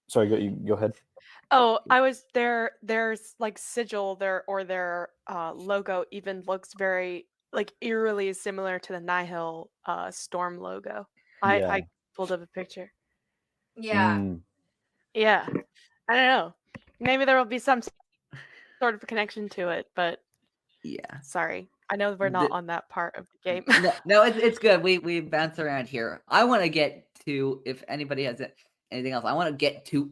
Sorry, go ahead. Oh, I was there. There's sigil their logo even looks very eerily similar to the Nihil Storm logo. I pulled up a picture. Yeah. Yeah. I don't know. Maybe there will be some sort of connection to it, but yeah. Sorry. I know we're not on that part of the game. No, it's good. We bounce around here. I want to get to, if anybody has anything else, I want to get to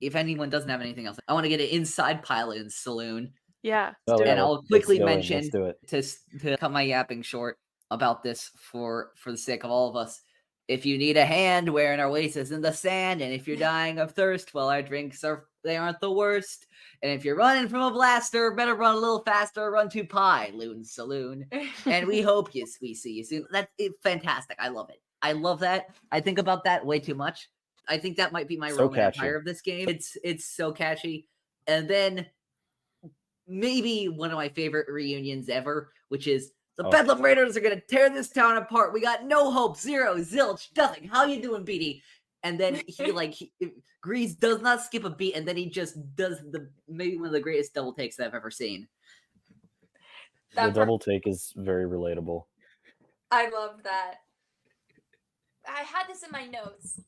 if anyone doesn't have anything else, I want to get it inside Pyloon's Saloon. Yeah. And I'll quickly mention, to cut my yapping short about this for the sake of all of us, if you need a hand, we're in our oasis in the sand, and if you're dying of thirst, well, our drinks they aren't the worst. And if you're running from a blaster, better run a little faster, run to Pyloon's Saloon. And we hope we see you soon. That's fantastic. I love it. I love that. I think about that way too much. I think that might be my So Roman catchy. Empire of this game. It's so catchy. And then maybe one of my favorite reunions ever, which is the Bedlam Raiders are going to tear this town apart. We got no hope, zero, zilch, nothing. How you doing, BD? And then Grease does not skip a beat, and then he just does maybe one of the greatest double takes that I've ever seen. The double take is very relatable. I love that. I had this in my notes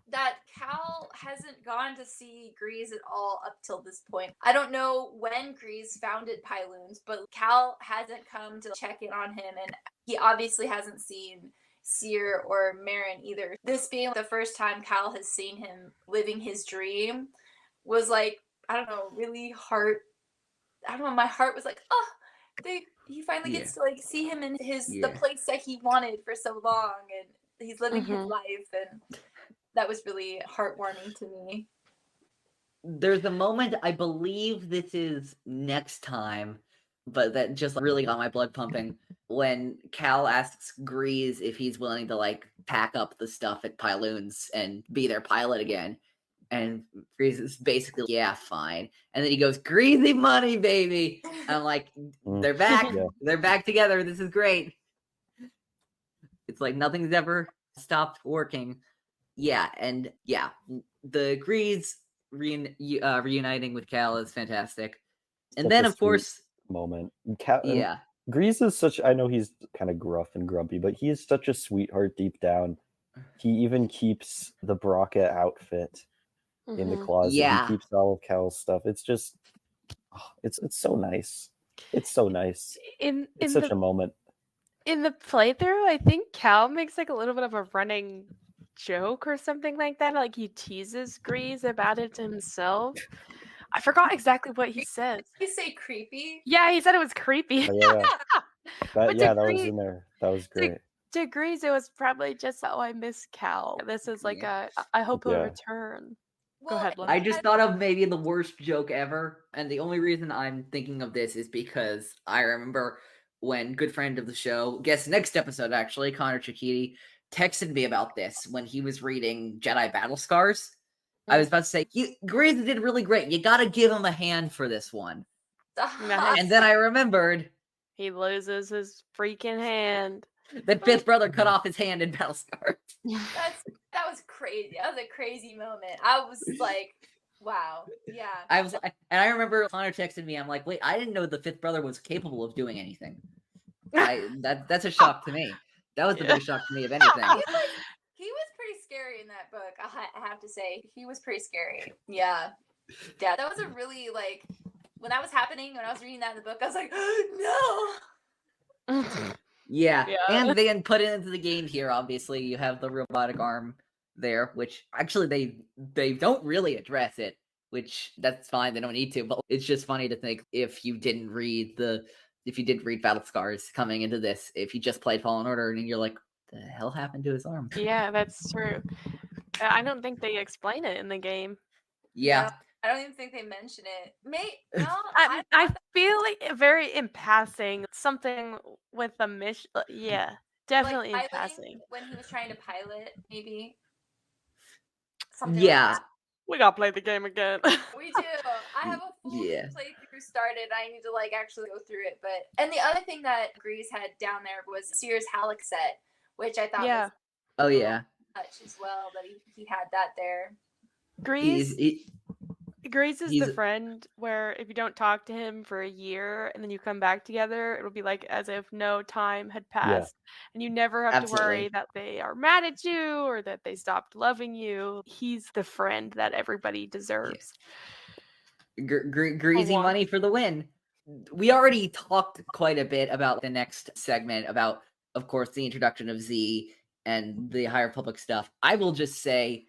that Cal hasn't gone to see Grease at all up till this point. I don't know when Grease founded Pyloons, but Cal hasn't come to check in on him, and he obviously hasn't seen Seer or Marin either. This being the first time Cal has seen him living his dream was like, I don't know, really my heart was like, oh, he finally gets to like see him in the place that he wanted for so long, and he's living his life, and that was really heartwarming to me. There's a moment, I believe this is next time, but that just really got my blood pumping, when Cal asks Grease if he's willing to like pack up the stuff at Pyloons and be their pilot again. And Grease is basically, yeah, fine. And then he goes, greasy money, baby. And I'm like, they're back. Yeah. They're back together. This is great. It's like nothing's ever stopped working. Yeah, and yeah, the Grease reuniting with Cal is fantastic. And Such then, a of course, moment. yeah. Grease is I know he's kind of gruff and grumpy, but he is such a sweetheart deep down. He even keeps the Braca outfit in the closet. Yeah. He keeps all of Cal's stuff. It's just, it's so nice. It's so nice. It's such a moment. In the playthrough, I think Cal makes like a little bit of a running joke or something like that. Like he teases Grease about it to himself. I forgot exactly what he says. Did you say creepy? Yeah, he said it was creepy. Yeah. That was Grease, in there. That was great. To Grease, it was probably just, oh, I miss Cal. This is like I hope he'll return. Go ahead, Lynn. I just thought of maybe the worst joke ever, and the only reason I'm thinking of this is because I remember when good friend of the show, guess next episode actually, Connor Chikiti, texted me about this when he was reading Jedi Battle Scars. I was about to say, Grease did really great. You got to give him a hand for this one. Nice. And then I remembered he loses his freaking hand. That fifth brother cut off his hand in Battle Scars. That was crazy. That was a crazy moment. I was like, wow. Yeah. I remember Connor texted me. I'm like, wait, I didn't know the fifth brother was capable of doing anything. That's a shock to me. That was the biggest shock to me of anything. He was pretty scary in that book. I have to say, he was pretty scary. Yeah. That was a really when that was happening, when I was reading that in the book, I was like, no. Yeah, and they put it into the game here. Obviously, you have the robotic arm there, which actually they don't really address it, which that's fine. They don't need to, but it's just funny to think if you didn't read Battle Scars coming into this, if you just played Fallen Order and you're like, the hell happened to his arm? Yeah, that's true. I don't think they explain it in the game. Yeah. No, I don't even think they mention it. I feel like very in passing, something with the mission. Yeah, definitely in passing. When he was trying to pilot, maybe. Something yeah. We gotta play the game again. We do. I have a full playthrough started. I need to actually go through it. And the other thing that Grease had down there was Seer's Halleck set, which I thought was touch as well, that he had that there. Grease is the friend where if you don't talk to him for a year and then you come back together, it'll be like as if no time had passed. And you never have to worry that they are mad at you or that they stopped loving you. He's the friend that everybody deserves. Greasy money for the win. We already talked quite a bit about the next segment about, of course, the introduction of Z and the High Republic stuff. I will just say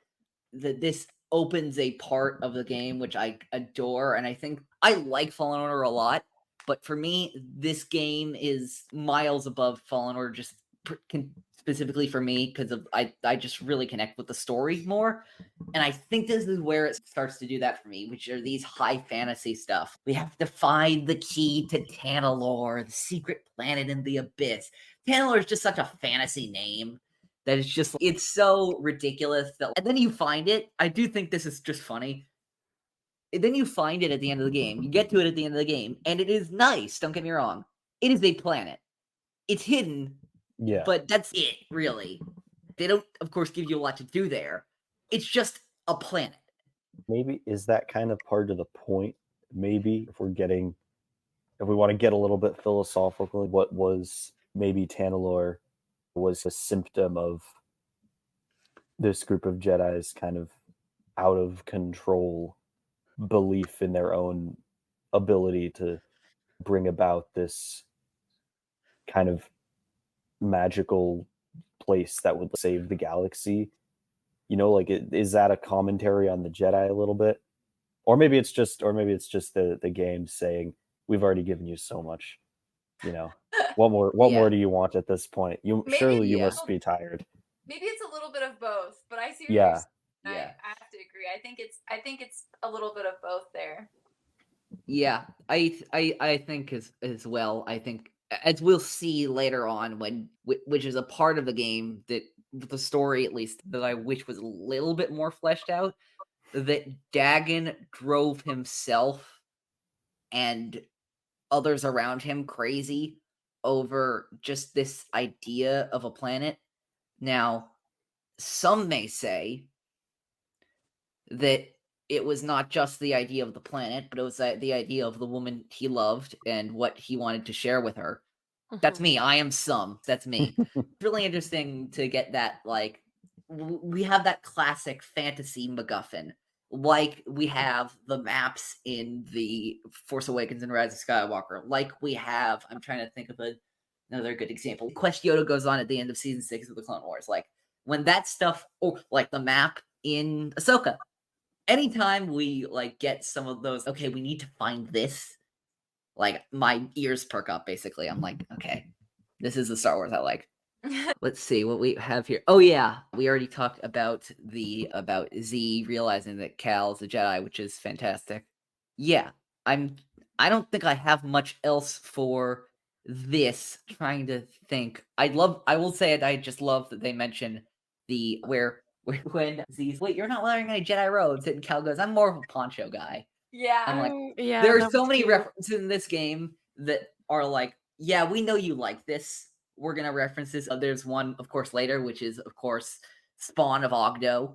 that this opens a part of the game which I adore, and I think I like Fallen Order a lot, but for me this game is miles above Fallen Order, just specifically for me because of I just really connect with the story more, and I think this is where it starts to do that for me, which are these high fantasy stuff. We have to find the key to TANALORR, the secret planet in the abyss. TANALORR is just such a fantasy name. that it's so ridiculous that, and then you find it. I do think this is just funny. And then you find it at the end of the game. You get to it at the end of the game, and it is nice. Don't get me wrong. It is a planet. It's hidden, but that's it, really. They don't, of course, give you a lot to do there. It's just a planet. Maybe is that kind of part of the point? Maybe if we want to get a little bit philosophical, what was maybe TANALORR was a symptom of this group of Jedi's kind of out of control belief in their own ability to bring about this kind of magical place that would save the galaxy. Like, is that a commentary on the Jedi a little bit? Or maybe it's just the game saying, we've already given you so much. What more do you want at this point? Surely you must be tired. Maybe it's a little bit of both, but I see what Yeah. you're saying. I have to agree. I think it's a little bit of both there. Yeah, I think as well. I think, as we'll see later on, which is a part of the game that the story, at least, that I wish was a little bit more fleshed out, that Dagon drove himself and others around him crazy over just this idea of a planet. Now, some may say that it was not just the idea of the planet, but it was the idea of the woman he loved and what he wanted to share with her. That's me. I am some. That's me. It's really interesting to get that, like, we have that classic fantasy MacGuffin. Like we have the maps in the Force Awakens and Rise of Skywalker. Like we have, I'm trying to think of another good example. Quest Yoda goes on at the end of season 6 of the Clone Wars. Like when that stuff, or like the map in Ahsoka. Anytime we like get some of those, okay, we need to find this. Like my ears perk up. Basically, I'm like, okay, this is the Star Wars I like. Let's see what we have here. Oh yeah, we already talked about Z realizing that Cal's a Jedi, which is fantastic. Yeah, I don't think I have much else for this. Trying to think. I will say it. I just love that they mention when Z's, wait, you're not wearing any Jedi robes, and Cal goes, I'm more of a poncho guy. Yeah. I'm like, yeah, there are so many references in this game that are like, yeah, we know you like this. We're going to reference this. There's one, of course, later, which is, of course, Spawn of Ogdo.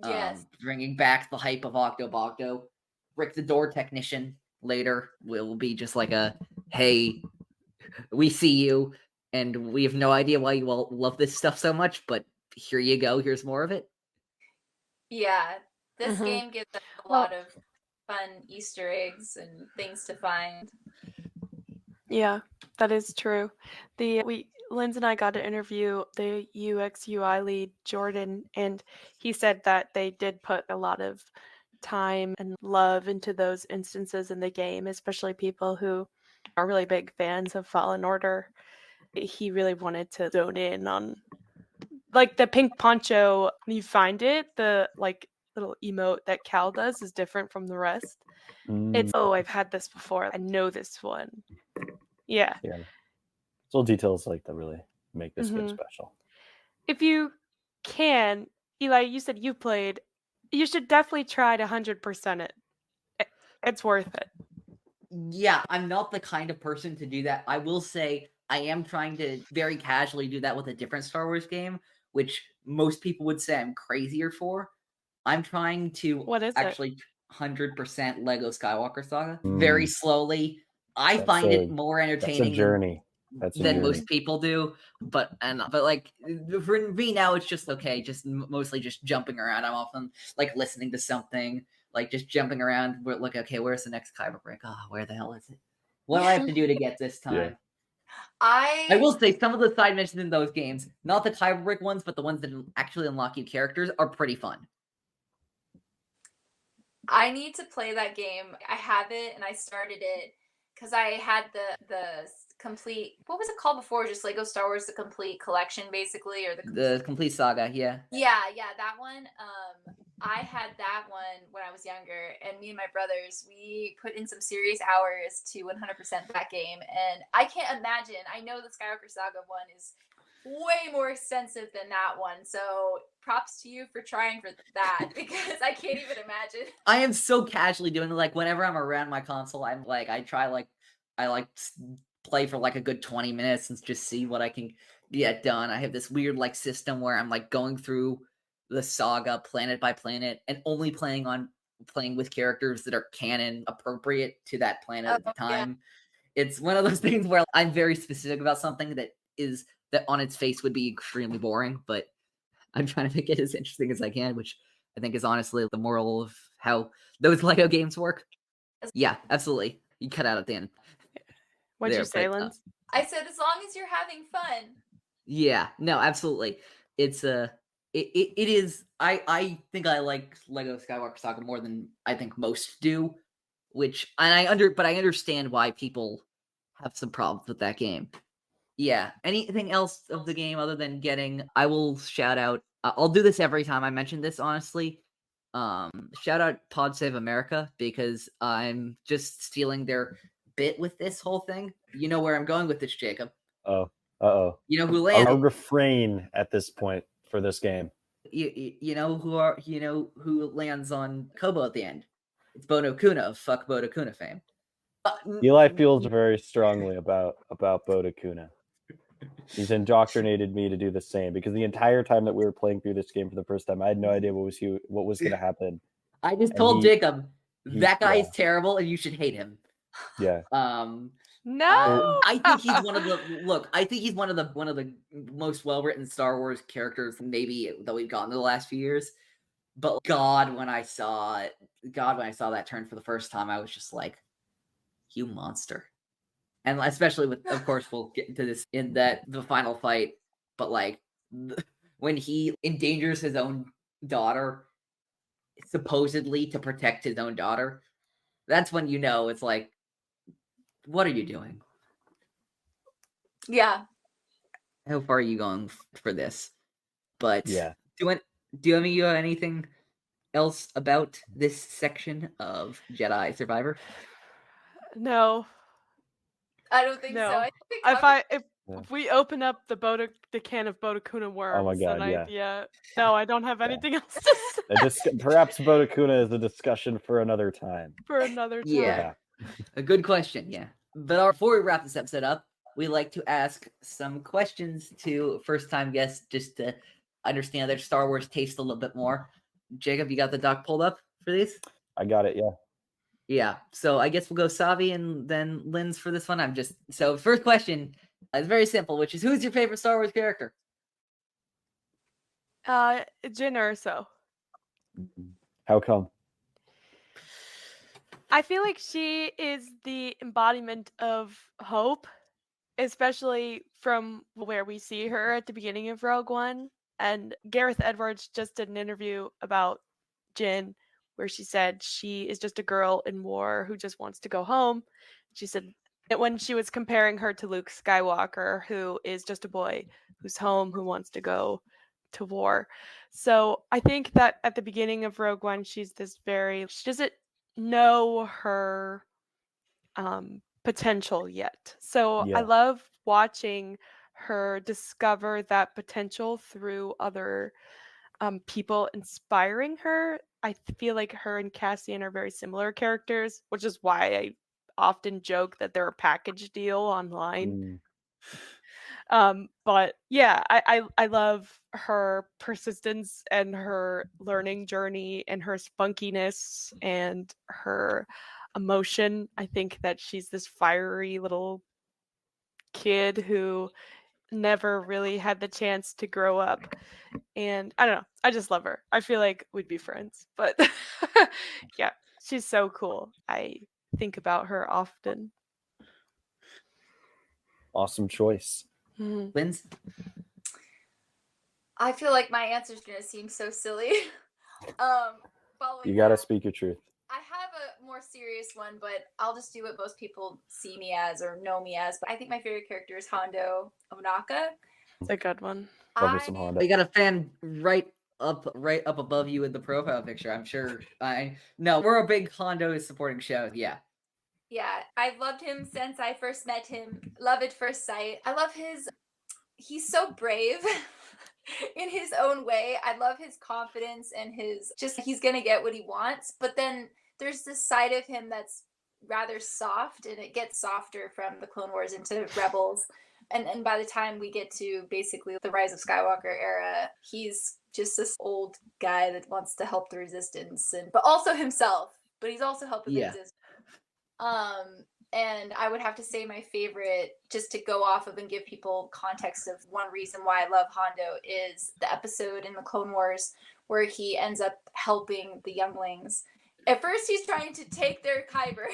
Yes. Bringing back the hype of Ogdo Bogdo. Rick the Door Technician later will be just like a, hey, we see you, and we have no idea why you all love this stuff so much, but here you go. Here's more of it. Yeah. This game gives us a lot of fun Easter eggs and things to find. Yeah, that is true. Linds and I got to interview the UX UI lead, Jordan, and he said that they did put a lot of time and love into those instances in the game, especially people who are really big fans of Fallen Order. He really wanted to zone in on, like, the pink poncho. You find it, the like little emote that Cal does is different from the rest. It's, oh, I've had this before. I know this one. Yeah. Yeah. Little details like that really make this game special. If you can, Eli, you said you played. You should definitely try to 100% it. It's worth it. Yeah, I'm not the kind of person to do that. I will say I am trying to very casually do that with a different Star Wars game, which most people would say I'm crazier for. I'm trying to actually 100% Lego Skywalker Saga very slowly. I find it more entertaining. That's a journey. Than most people do, but like for me now, it's just okay. Just mostly just jumping around. I'm often like listening to something, like just jumping around. We're like, okay, where's the next kyber brick? Oh, where the hell is it? What do I have to do to get this time? Yeah. I will say some of the side missions in those games, not the kyber brick ones, but the ones that actually unlock you characters, are pretty fun. I need to play that game. I have it, and I started it because I had the complete, what was it called before? Just Lego Star Wars, the complete collection, basically, or the complete saga. Yeah, that one. I had that one when I was younger, and me and my brothers, we put in some serious hours to 100% that game, and I can't imagine. I know the Skywalker Saga one is way more extensive than that one. So props to you for trying for that, because I can't even imagine. I am so casually doing it. Like whenever I'm around my console, I'm like, I play for like a good 20 minutes and just see what I can get done. I have this weird like system where I'm like going through the saga planet by planet and only playing with characters that are canon appropriate to that planet at the time. Yeah. It's one of those things where I'm very specific about something that on its face would be extremely boring, but I'm trying to make it as interesting as I can, which I think is honestly the moral of how those Lego games work. Yeah, absolutely. You cut out at the end. What'd you say, Linds? I said as long as you're having fun. Yeah, no, absolutely. It's it is. I think I like Lego Skywalker Saga more than I think most do, but I understand why people have some problems with that game. Yeah. Anything else of the game other than I will shout out. I'll do this every time I mention this, honestly. Shout out Pod Save America, because I'm just stealing their bit with this whole thing. You know where I'm going with this, Jacob. Oh, uh-oh. You know who landed? I'll refrain at this point for this game. You know who lands on Koboh at the end? It's Bono Kuna of Fuck Bono Kuna fame. Eli feels very strongly about Bono Kuna. He's indoctrinated me to do the same, because the entire time that we were playing through this game for the first time, I had no idea what was going to happen. I just told Jacob that guy is terrible and you should hate him. Yeah. No. I think he's one of the I think he's one of the most well-written Star Wars characters maybe that we've gotten in the last few years. But God, when I saw that turn for the first time, I was just like, you monster. And especially with, of course, we'll get into this in the final fight, but like when he endangers his own daughter, supposedly to protect his own daughter, that's when you know it's like, what are you doing? Yeah. How far are you going for this? But yeah. Do you have anything else about this section of Jedi Survivor? No. I don't think No. so. If we open up the can of Bono Kuna worms, oh my God, no, I don't have anything else to say. Perhaps Bono Kuna is a discussion for another time. For another time. Yeah. A good question, yeah. But before we wrap this episode up, we like to ask some questions to first-time guests just to understand their Star Wars taste a little bit more. Jacob, you got the doc pulled up for these? I got it, yeah. Yeah, so I guess we'll go Savi and then Linds for this one. So first question is very simple, which is, who's your favorite Star Wars character? Jyn Erso. How come? I feel like she is the embodiment of hope, especially from where we see her at the beginning of Rogue One. And Gareth Edwards just did an interview about Jyn where she said she is just a girl in war who just wants to go home. She said that when she was comparing her to Luke Skywalker, who is just a boy who's home, who wants to go to war. So I think that at the beginning of Rogue One, she doesn't know her potential yet. So I love watching her discover that potential through other people inspiring her. I feel like her and Cassian are very similar characters, which is why I often joke that they're a package deal online. But yeah, I love her persistence and her learning journey and her spunkiness and her emotion. I think that she's this fiery little kid who never really had the chance to grow up. And I don't know, I just love her. I feel like we'd be friends. But yeah, she's so cool. I think about her often. Awesome choice. Linds? I feel like my answer is going to seem so silly. You got to speak your truth. I have a more serious one, but I'll just do what most people see me as or know me as. But I think my favorite character is Hondo Ohnaka. It's a good one. Love me some Hondo. You got a fan right up above you in the profile picture, I'm sure. No, we're a big Hondo supporting show. Yeah. Yeah, I've loved him since I first met him. Love at first sight. I love his he's so brave in his own way. I love his confidence and his just he's gonna get what he wants. But then there's this side of him that's rather soft, and it gets softer from the Clone Wars into Rebels. And by the time we get to basically the Rise of Skywalker era, he's just this old guy that wants to help the Resistance, but also himself. But he's also helping the Resistance. And I would have to say my favorite, just to go off of and give people context of one reason why I love Hondo, is the episode in the Clone Wars where he ends up helping the younglings. At first, he's trying to take their Kyber,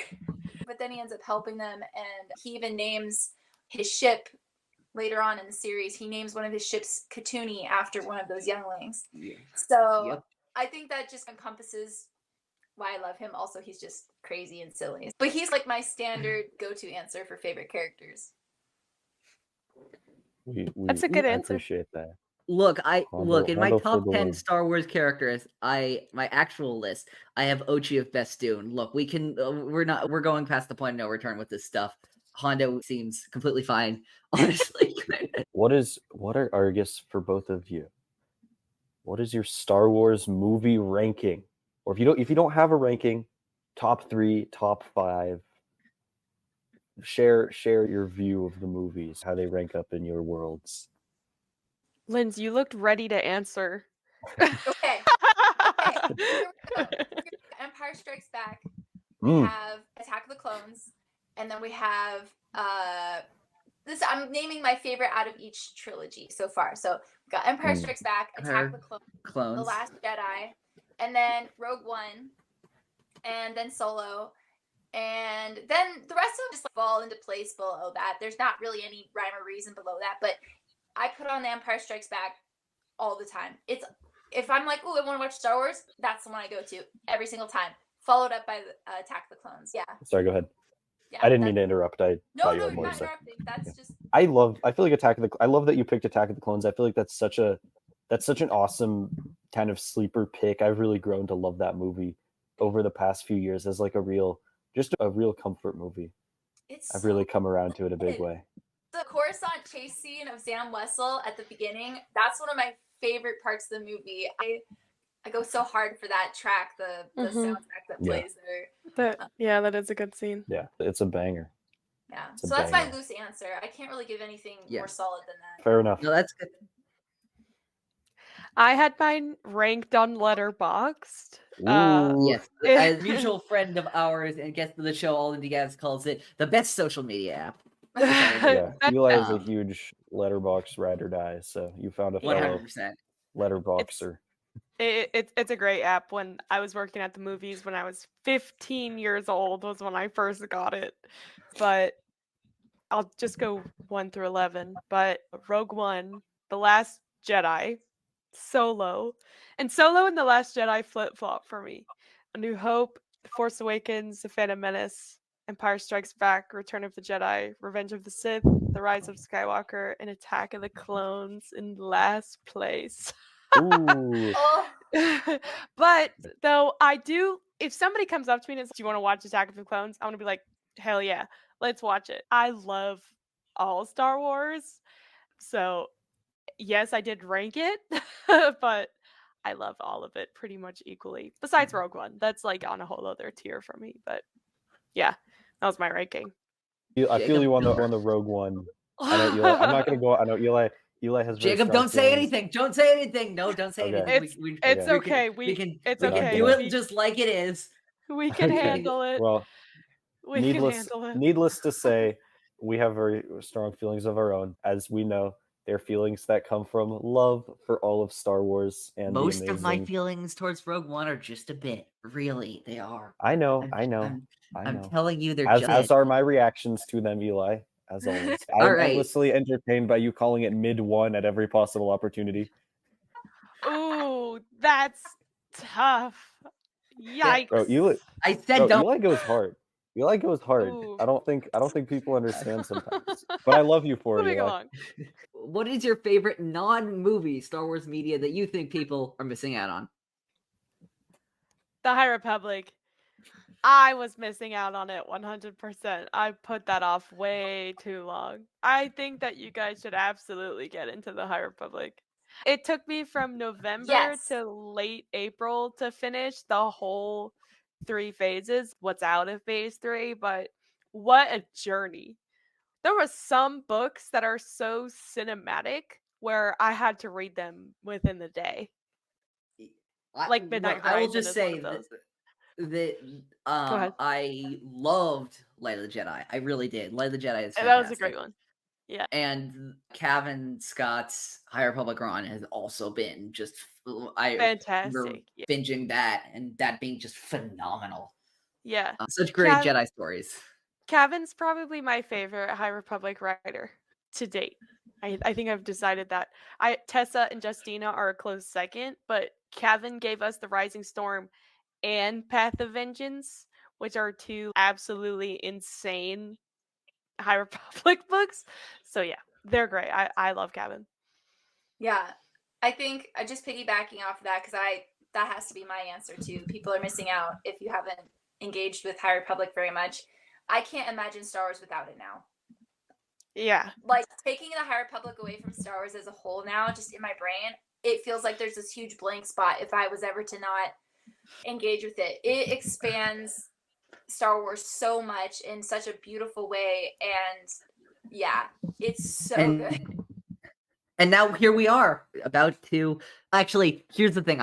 but then he ends up helping them, and he even names his ship later on in the series. He names one of his ships Katuni after one of those younglings. Yeah. So I think that just encompasses why I love him. Also, he's just crazy and silly. But he's like my standard go-to answer for favorite characters. That's a good answer. I appreciate that. Look, in my top 10 Star Wars characters, my actual list, I have Ochi of Bestoon. Look, we're going past the point of no return with this stuff. Hondo seems completely fine, honestly. What are I guess for both of you, what is your Star Wars movie ranking? Or if you don't have a ranking, top 3, top 5, share your view of the movies, how they rank up in your worlds. Linds, you looked ready to answer. Okay. Here we go. Empire Strikes Back. We have Attack of the Clones, and then we have this. I'm naming my favorite out of each trilogy so far. So we got Empire Strikes Back, Attack of the Clones, The Last Jedi, and then Rogue One, and then Solo. And then the rest of them just fall into place below that. There's not really any rhyme or reason below that, but I put on The Empire Strikes Back all the time. It's if I'm like, oh, I want to watch Star Wars, that's the one I go to every single time. Followed up by Attack of the Clones. Yeah. Sorry, go ahead. Yeah, I didn't mean to interrupt. No, you're not interrupting. That's just. I love that you picked Attack of the Clones. I feel like that's such an awesome kind of sleeper pick. I've really grown to love that movie over the past few years as like a real comfort movie. I've really come around to it a big way. The Coruscant chase scene of Zam Wessel at the beginning, that's one of my favorite parts of the movie. I go so hard for that track, the soundtrack that plays there. That is a good scene. Yeah, it's a banger. Yeah, so that's my loose answer. I can't really give anything more solid than that. Fair enough. No, that's good. I had mine ranked on Letterboxd. Yes, a mutual friend of ours and guest of the show, All Indie Gavs, calls it the best social media app. Yeah, Eli is a huge Letterboxd ride or die, so you found a fellow 100% Letterboxer. It's a great app. When I was working at the movies when I was 15 years old was when I first got it. But I'll just go 1 through 11. But Rogue One, The Last Jedi, Solo, and The Last Jedi flip-flop for me. A New Hope, The Force Awakens, The Phantom Menace, Empire Strikes Back, Return of the Jedi, Revenge of the Sith, The Rise of Skywalker, and Attack of the Clones in last place. Ooh. But though if somebody comes up to me and says, do you want to watch Attack of the Clones? I want to be like, hell yeah, let's watch it. I love all Star Wars. So yes, I did rank it, but I love all of it pretty much equally. Besides Rogue One, that's like on a whole other tier for me. But yeah, that was my ranking. I feel you on the Rogue One. I know Eli. I'm not going to go. I know Eli has. Jacob, don't say anything. Don't say anything. No, don't say anything. It's okay. We can do it just like it is. We can handle it. Well, needless to say, we have very strong feelings of our own, as we know. They're feelings that come from love for all of Star Wars, and most of my feelings towards Rogue One are just a bit. Really, they are. I know. I'm telling you, they're as are my reactions to them, Eli. As always, I'm endlessly entertained by you calling it mid-1 at every possible opportunity. Ooh, that's tough. Yikes! Bro, I said don't. Eli goes hard. Eli goes hard. Ooh. I don't think people understand sometimes. But I love you for it, Eli. What is your favorite non-movie Star Wars media that you think people are missing out on? The High Republic. I was missing out on it 100%. I put that off way too long. I think that you guys should absolutely get into the High Republic. It took me from November Yes. to late April to finish the whole 3 phases, what's out of phase 3, but what a journey. There were some books that are so cinematic where I had to read them within the day. Like Midnight I will Horizon just is one say of those. that Go ahead. I loved Light of the Jedi. I really did. Light of the Jedi is fantastic. That was a great one. Yeah. And Cavan Scott's High Republic run has also been just I remember Fantastic. Yeah. binging that and that being just phenomenal. Yeah. Such great Jedi stories. Cavan's probably my favorite High Republic writer to date. I think I've decided that. Tessa and Justina are a close second, but Cavan gave us The Rising Storm and Path of Vengeance, which are 2 absolutely insane High Republic books. So yeah, they're great. I love Cavan. Yeah, I think just piggybacking off of that, because that has to be my answer too. People are missing out if you haven't engaged with High Republic very much. I can't imagine Star Wars without it now. Yeah. Like, taking the High Republic away from Star Wars as a whole now, just in my brain, it feels like there's this huge blank spot if I was ever to not engage with it. It expands Star Wars so much in such a beautiful way, and yeah, it's so good. And now here we are about to actually, here's the thing.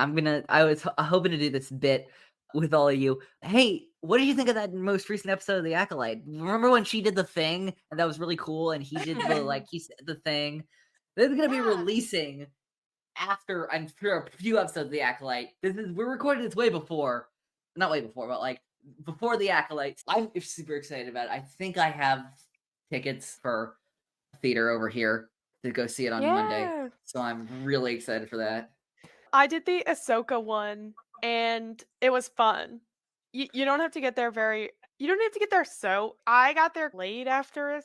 I was hoping to do this bit with all of you. Hey, what did you think of that most recent episode of The Acolyte? Remember when she did the thing and that was really cool and he did the he said the thing? They're going to be releasing after, I'm sure, a few episodes of The Acolyte. We're recording this way before, not way before, but like before The Acolyte. I'm super excited about it. I think I have tickets for theater over here to go see it on Monday. So I'm really excited for that. I did the Ahsoka one and it was fun. You don't have to get there so I got there late after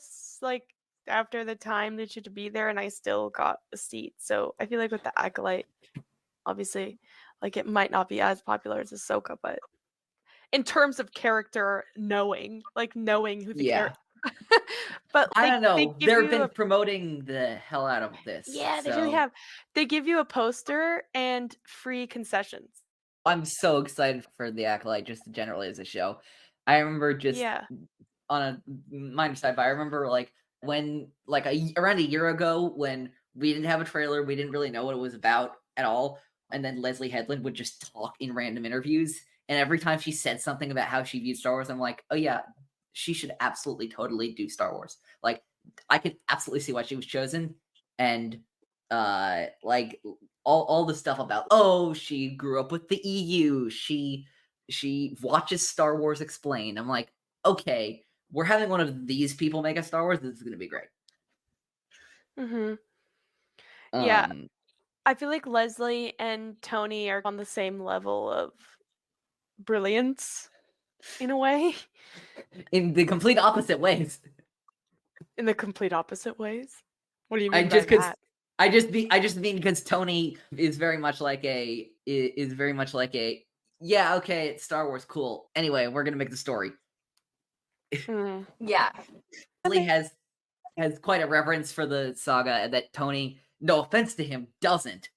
after the time that you had to be there, and I still got a seat. So I feel like with the Acolyte, obviously, like it might not be as popular as Ahsoka, but in terms of character knowing who the character. But I don't know. They've been promoting the hell out of this. Yeah, they really have. They give you a poster and free concessions. I'm so excited for The Acolyte, just generally as a show. I remember just on a minor side, but I remember when around a year ago when we didn't have a trailer, we didn't really know what it was about at all, and then Leslie Headland would just talk in random interviews, and every time she said something about how she viewed Star Wars, I'm like, oh yeah, she should absolutely totally do Star Wars. Like, I could absolutely see why she was chosen, and all the stuff about, she grew up with the EU, she watches Star Wars Explained. I'm like, okay, we're having one of these people make a Star Wars. This is gonna be great. Yeah, I feel like Leslie and Tony are on the same level of brilliance, in a way. In the complete opposite ways. In the complete opposite ways? What do you mean by that? I just mean because Tony is very much like a yeah, okay, it's Star Wars, cool. Anyway, we're gonna make the story. Yeah. Really has quite a reverence for the saga that Tony, no offense to him, doesn't.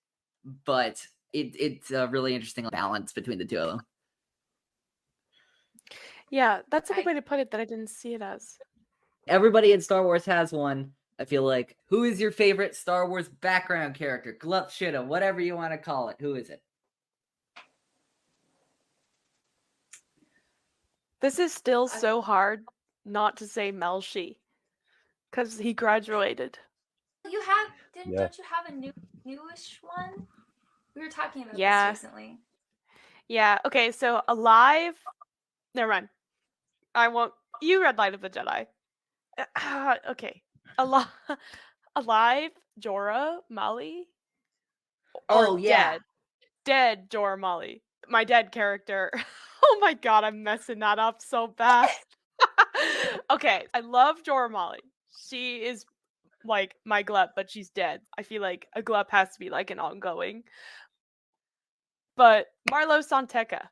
But it's a really interesting balance between the two of them. Yeah, that's a good way to put it that I didn't see it as. Everybody in Star Wars has one. I feel like, who is your favorite Star Wars background character? Glup, shitta, whatever you want to call it. Who is it? This is still so hard not to say Melshi, because he graduated. You have don't you have a newish one? We were talking about this recently. Yeah. Okay. So Alive. Never mind. I won't. You read Light of the Jedi. Okay. Alive. Jorah Mali. Oh yeah. Dead Jorah Mali. My dead character. Oh my god, I'm messing that up so bad. Okay, I love Jorah Mali. She is like my glup, but she's dead. I feel like a glup has to be like an ongoing. But Marlo Santeca,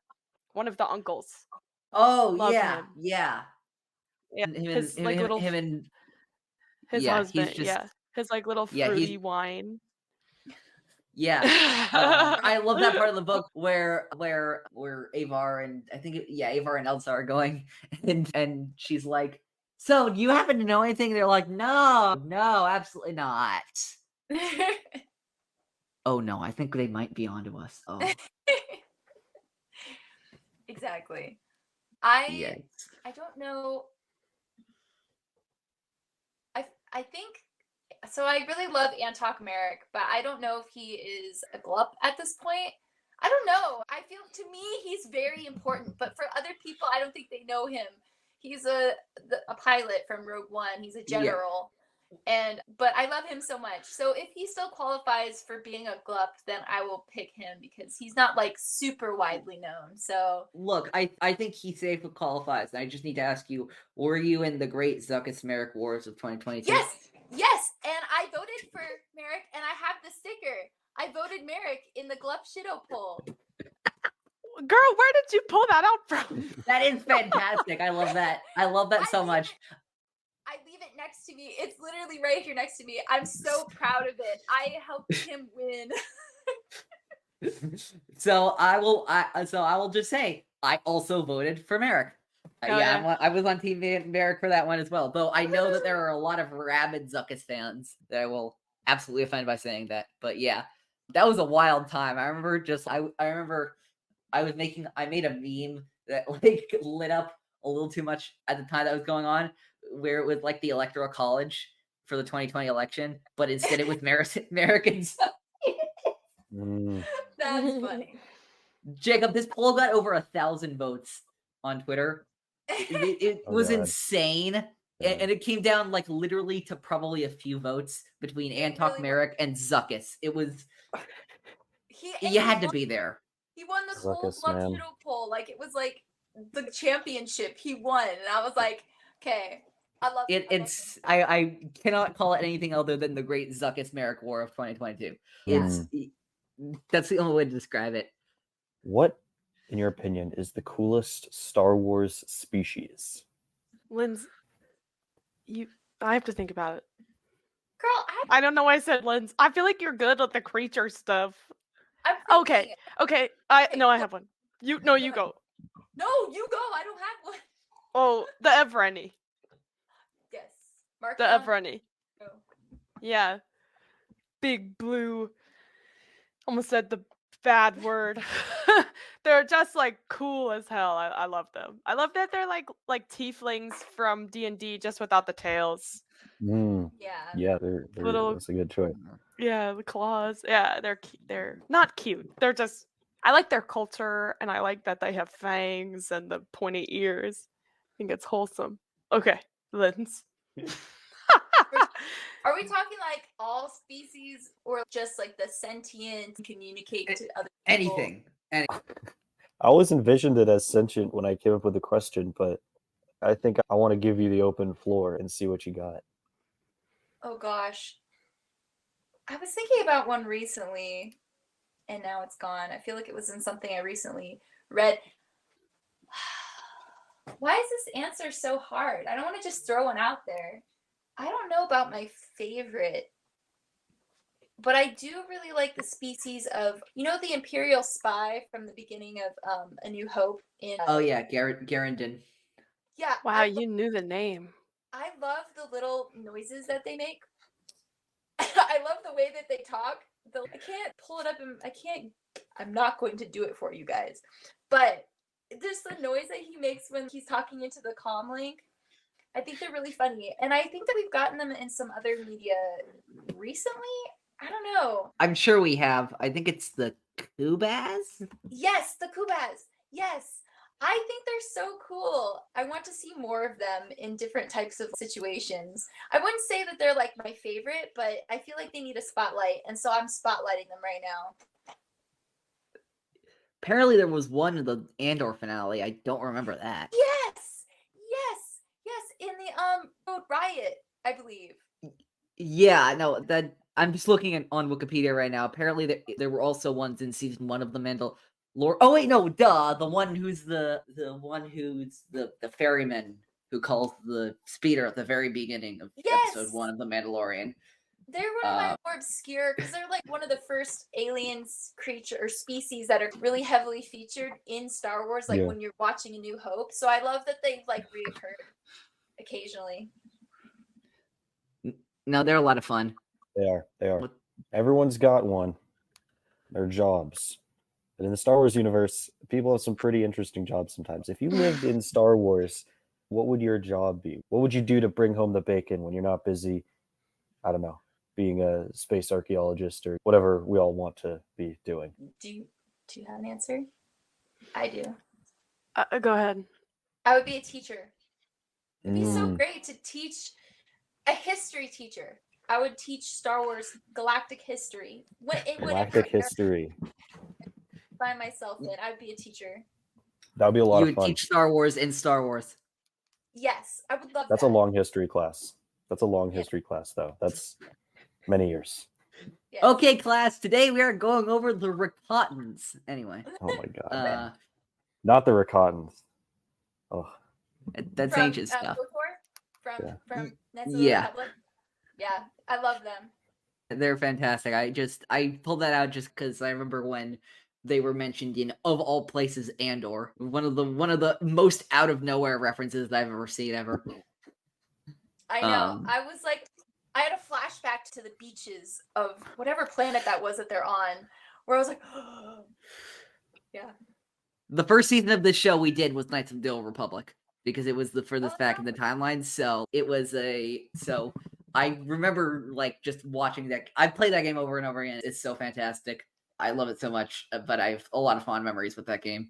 one of the uncles. Oh Love yeah, him. yeah. Yeah, Him and his like little him and his yeah, he's husband. just Yeah, his like little yeah, he's fruity wine. yeah. I love that part of the book where Avar and Avar and Elsa are going, and she's like, "So, do you happen to know anything?" They're like, "No, no, absolutely not." Oh no, I think they might be onto us. Oh Exactly. yeah. I don't know. I think so. I really love Antok Merrick, but I don't know if he is a glup at this point. I don't know. I feel to me he's very important, but for other people, I don't think they know him. He's a pilot from Rogue One. He's a Yeah. general, but I love him so much. So if he still qualifies for being a glup, then I will pick him because he's not like super widely known. So Look, I think he safely qualifies. I just need to ask you: were you in the Great Zuckus Merrick Wars of 2022? yes, and I voted for Merrick, and I have the sticker. I voted Merrick in the Glup Shido poll. Girl, where did you pull that out from? That is fantastic. I love that. I love that so much. I leave it next to me. It's literally right here next to me. I'm so proud of it. I helped him win. So I will just say I also voted for Merrick. Oh, yeah. I was on Team Merrick for that one as well. Though I know that there are a lot of rabid Zuckus fans that I will absolutely offend by saying that. But yeah, that was a wild time. I remember I made a meme that like lit up a little too much at the time that was going on, where it was like the Electoral College for the 2020 election, but instead it was Americans. That's funny. Jacob, this poll got over 1,000 votes on Twitter. It was insane. And it came down like literally to probably a few votes between Antok Merrick and Zuckus. It was you had to be there. He won the whole Zuckus, Glup man. Shido poll. Like it was like the championship. He won. And I was like, okay. I love it. I cannot call it anything other than the Great Zuckus Merrick War of 2022. That's the only way to describe it. What, in your opinion, is the coolest Star Wars species? Linds, I have to think about it. Girl, I don't know why I said Linds. I feel like you're good at the creature stuff. Okay. I have one. You go. No, you go. I don't have one. Oh, the Evreni. Yes. Mark The Evreni. Oh. Yeah. Big blue. Almost said the bad word. They're just like cool as hell. I love them. I love that they're like tieflings from D&D just without the tails. Yeah, that's a good choice. Yeah, the claws. Yeah, they're not cute. They're just I like their culture, and I like that they have fangs and the pointy ears. I think it's wholesome. Okay, Linds. Are we talking like all species or just like the sentient communicate to other people? Anything. I always envisioned it as sentient when I came up with the question, but I think I want to give you the open floor and see what you got. Oh gosh. I was thinking about one recently and now it's gone. I feel like it was in something I recently read. Why is this answer so hard? I don't want to just throw one out there. I don't know about my favorite, but I do really like the species of, the Imperial spy from the beginning of A New Hope. Garandin. Yeah. Wow, you knew the name. I love the little noises that they make. I love the way that they talk. I can't pull it up and I'm not going to do it for you guys. But just the noise that he makes when he's talking into the comm link, I think they're really funny. And I think that we've gotten them in some other media recently. I don't know. I'm sure we have. I think it's the Kubaz? Yes, the Kubaz. Yes. I think they're so cool. I want to see more of them in different types of situations. I wouldn't say that they're like my favorite, but I feel like they need a spotlight. And so I'm spotlighting them right now. Apparently there was one in the Andor finale. I don't remember that. Yes. In the Road Riot, I believe. Yeah, no, that I'm just looking on Wikipedia right now. Apparently there were also ones in season 1 of the Lord. Oh wait, no, duh. The one who's the ferryman who calls the speeder at the very beginning of episode 1 of The Mandalorian. They're one of my more obscure, because they're like one of the first aliens, creature, or species that are really heavily featured in Star Wars, like when you're watching A New Hope. So I love that they've like reoccurred occasionally. No, they're a lot of fun. They are. Everyone's got one. Their jobs. But in the Star Wars universe, people have some pretty interesting jobs sometimes. If you lived in Star Wars, what would your job be? What would you do to bring home the bacon when you're not busy, I don't know, being a space archaeologist or whatever we all want to be doing? Do you have an answer? I do. Go ahead. I would be a teacher. It'd be so great to teach a history teacher. I would teach Star Wars galactic history. Galactic history. Find myself in. I'd be a teacher. That would be a lot of fun. You would teach Star Wars in Star Wars. Yes, I would love That's that. a long history class. That's a long history class, though. That's many years. Yes. Okay, class. Today we are going over the Rakatans. Anyway. Oh my god. Not the Rakatans. Oh. That's ancient stuff. From Knights of the Republic. Yeah, I love them. They're fantastic. I pulled that out just because I remember when they were mentioned in, of all places, Andor. One of the most out of nowhere references that I've ever seen ever. I know. I was like, I had a flashback to the beaches of whatever planet that was that they're on, where I was like, oh. Yeah. The first season of this show we did was Knights of the Old Republic because it was the furthest back in the timeline. So it was I remember like just watching that. I played that game over and over again. It's so fantastic. I love it so much, but I have a lot of fond memories with that game.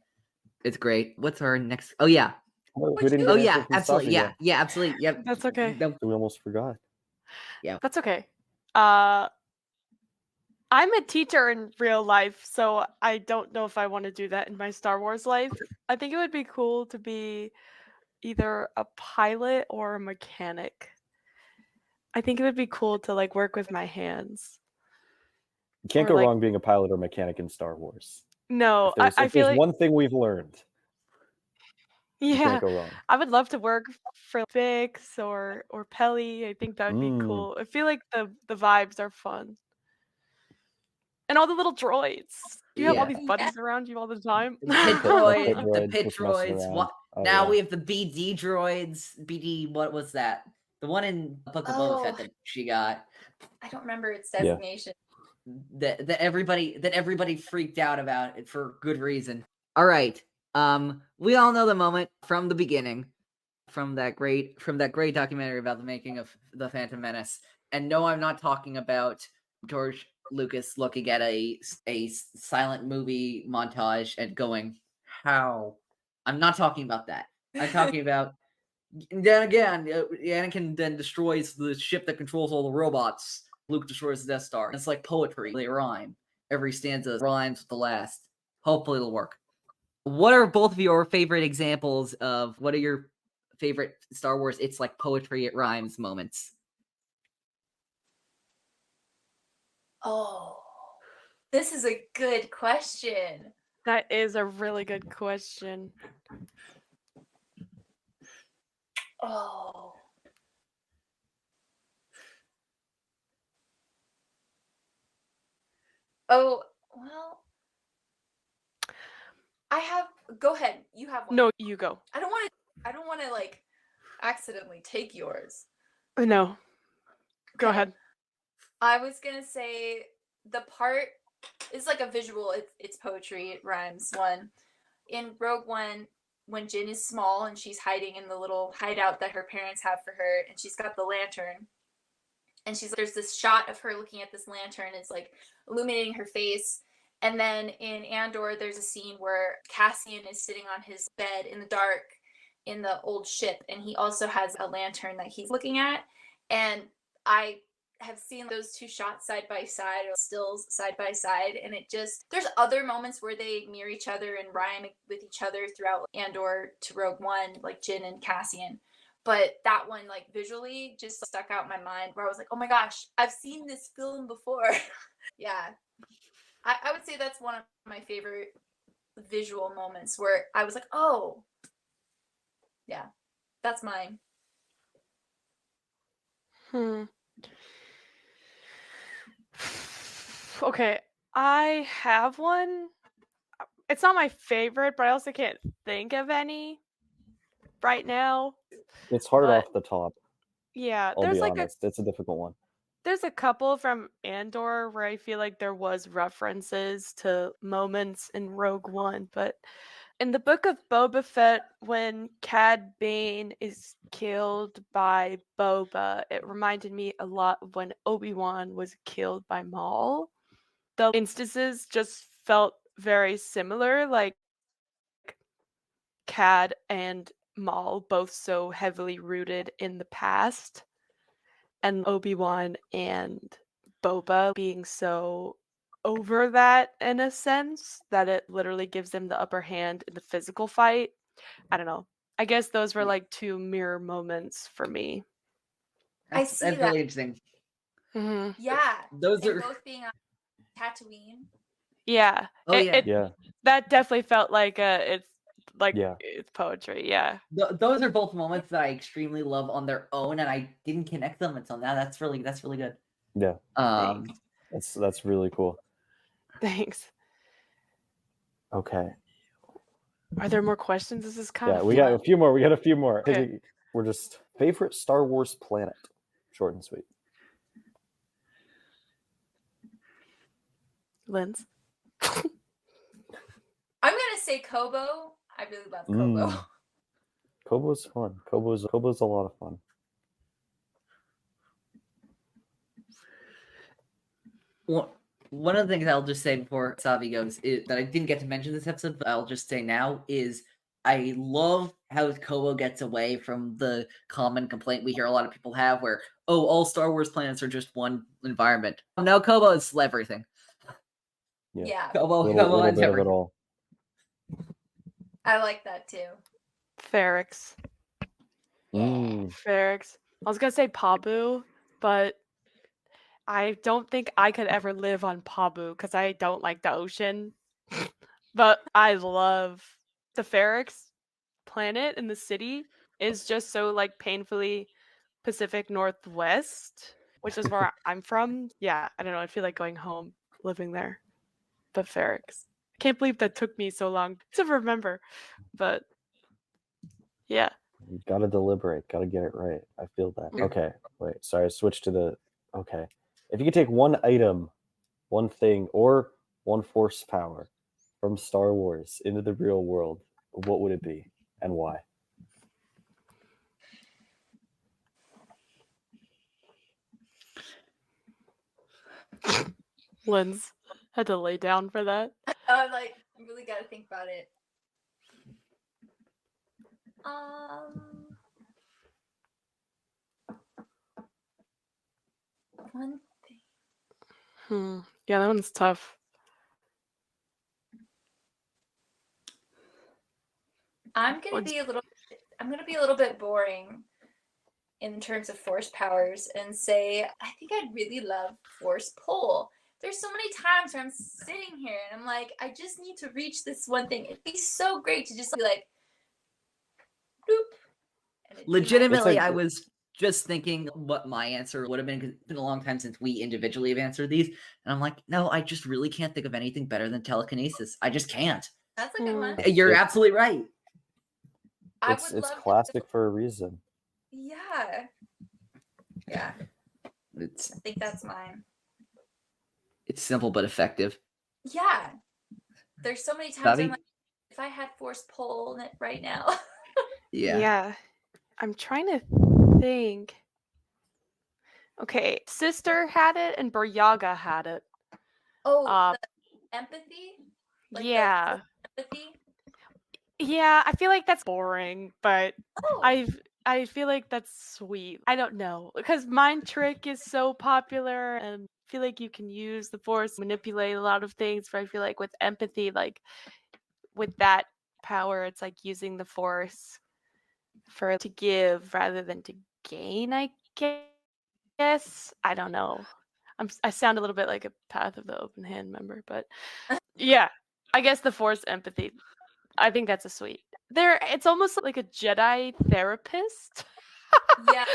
It's great. What's our next? Oh yeah. Absolutely. Yeah, absolutely. Yep. That's okay. We almost forgot. Yeah. That's okay. I'm a teacher in real life, so I don't know if I want to do that in my Star Wars life. I think it would be cool to be either a pilot or a mechanic. I think it would be cool to like work with my hands. You can't go wrong being a pilot or mechanic in Star Wars. No, I feel like there's one thing we've learned. You yeah, can't go wrong. I would love to work for Bix or Pelly. I think that would be cool. I feel like the vibes are fun. And all the little droids. You have all these buddies around you all the time. The pit droids. Now we have the BD droids. BD, what was that? The one in Book of Boba Fett that she got. I don't remember its designation. That everybody freaked out about it for good reason. All right. We all know the moment from the beginning, from that great documentary about the making of The Phantom Menace. And no, I'm not talking about George Lucas looking at a silent movie montage and going, how? I'm not talking about that. I'm talking about, then again, Anakin then destroys the ship that controls all the robots. Luke destroys the Death Star. It's like poetry. They rhyme. Every stanza rhymes with the last. Hopefully it'll work. What are both of your favorite examples of, what are your favorite Star Wars, it's like poetry, it rhymes moments? Oh, this is a good question. That is a really good question. Oh. Oh, well, I have, go ahead. You have one. No, you go. I don't want to like accidentally take yours. No. Go ahead. I was going to say the part is like a visual, it's poetry, it rhymes. One, in Rogue One, when Jyn is small and she's hiding in the little hideout that her parents have for her, and she's got the lantern, and there's this shot of her looking at this lantern, it's like illuminating her face. And then in Andor, there's a scene where Cassian is sitting on his bed in the dark in the old ship, and he also has a lantern that he's looking at. And I have seen those two shots side by side, or stills side by side, and there's other moments where they mirror each other and rhyme with each other throughout Andor to Rogue One, like Jyn and Cassian. But that one, like, visually just stuck out in my mind, where I was like, oh my gosh, I've seen this film before. Yeah. I would say that's one of my favorite visual moments where I was like, oh, yeah, that's mine. Okay, I have one. It's not my favorite, but I also can't think of any right now. It's hard But off the top. yeah, I'll be honest. It's a difficult one. There's a couple from Andor where I feel like there was references to moments in Rogue One, but in the book of Boba Fett, when Cad Bane is killed by Boba, it reminded me a lot of when Obi-Wan was killed by Maul. The instances just felt very similar, like Cad and Maul both so heavily rooted in the past, and Obi-Wan and Boba being so over that in a sense that it literally gives them the upper hand in the physical fight. I don't know. I guess those were like two mirror moments for me. That's really interesting. Mm-hmm. Yeah, Those are both being on Tatooine. Yeah. Oh, yeah. That definitely felt like it's poetry. Yeah. Those are both moments that I extremely love on their own, and I didn't connect them until now. That's really good. Yeah. That's really cool. Thanks. Okay. Are there more questions? This is kind of we got a few more. Okay. We're just favorite Star Wars planet. Short and sweet. Linds. I'm gonna say Koboh. I really love Koboh. Koboh's fun. Koboh's a lot of fun. Well, one of the things I'll just say before Savi goes is that I didn't get to mention this episode, but I'll just say now is I love how Koboh gets away from the common complaint we hear a lot of people have where, oh, all Star Wars planets are just one environment. No, Koboh is everything. Yeah. Koboh Little bit of it all. I like that too. Ferrix. Ferrix. I was gonna say Pabu, but I don't think I could ever live on Pabu because I don't like the ocean. But I love the Ferrix planet in the city is just so like painfully Pacific Northwest, which is where I'm from. Yeah, I don't know. I feel like going home, living there. But Ferrix. I can't believe that took me so long to remember. But yeah. You gotta deliberate, gotta get it right. I feel that. Okay, wait, sorry, switch to the okay. If you could take one item, one thing, or one force power from Star Wars into the real world, what would it be and why? Linds had to lay down for that. I'm like, you really gotta think about it. One thing. Yeah, that one's tough. I'm gonna be a little bit boring in terms of force powers and say I think I'd really love force pull. There's so many times where I'm sitting here and I'm like, I just need to reach this one thing. It'd be so great to just be like, boop. Legitimately, I was just thinking what my answer would have been, because it's been a long time since we individually have answered these. And I'm like, no, I just really can't think of anything better than telekinesis. I just can't. That's a good one. You're absolutely right. It's classic for a reason. Yeah. Yeah. I think that's mine. It's simple but effective. Yeah. There's so many times I'm like, if I had force pull right now. Yeah. I'm trying to think. Okay, Sister had it and Buryaga had it. Oh, the empathy? Like yeah. The empathy? Yeah, I feel like that's boring, but I feel like that's sweet. I don't know, because Mind Trick is so popular, and I feel like you can use the Force to manipulate a lot of things. But I feel like with empathy, like with that power, it's like using the Force to give rather than to gain. I guess I don't know. I sound a little bit like a Path of the Open Hand member, but yeah. I guess the Force empathy. I think that's a sweet. It's almost like a Jedi therapist. Yeah.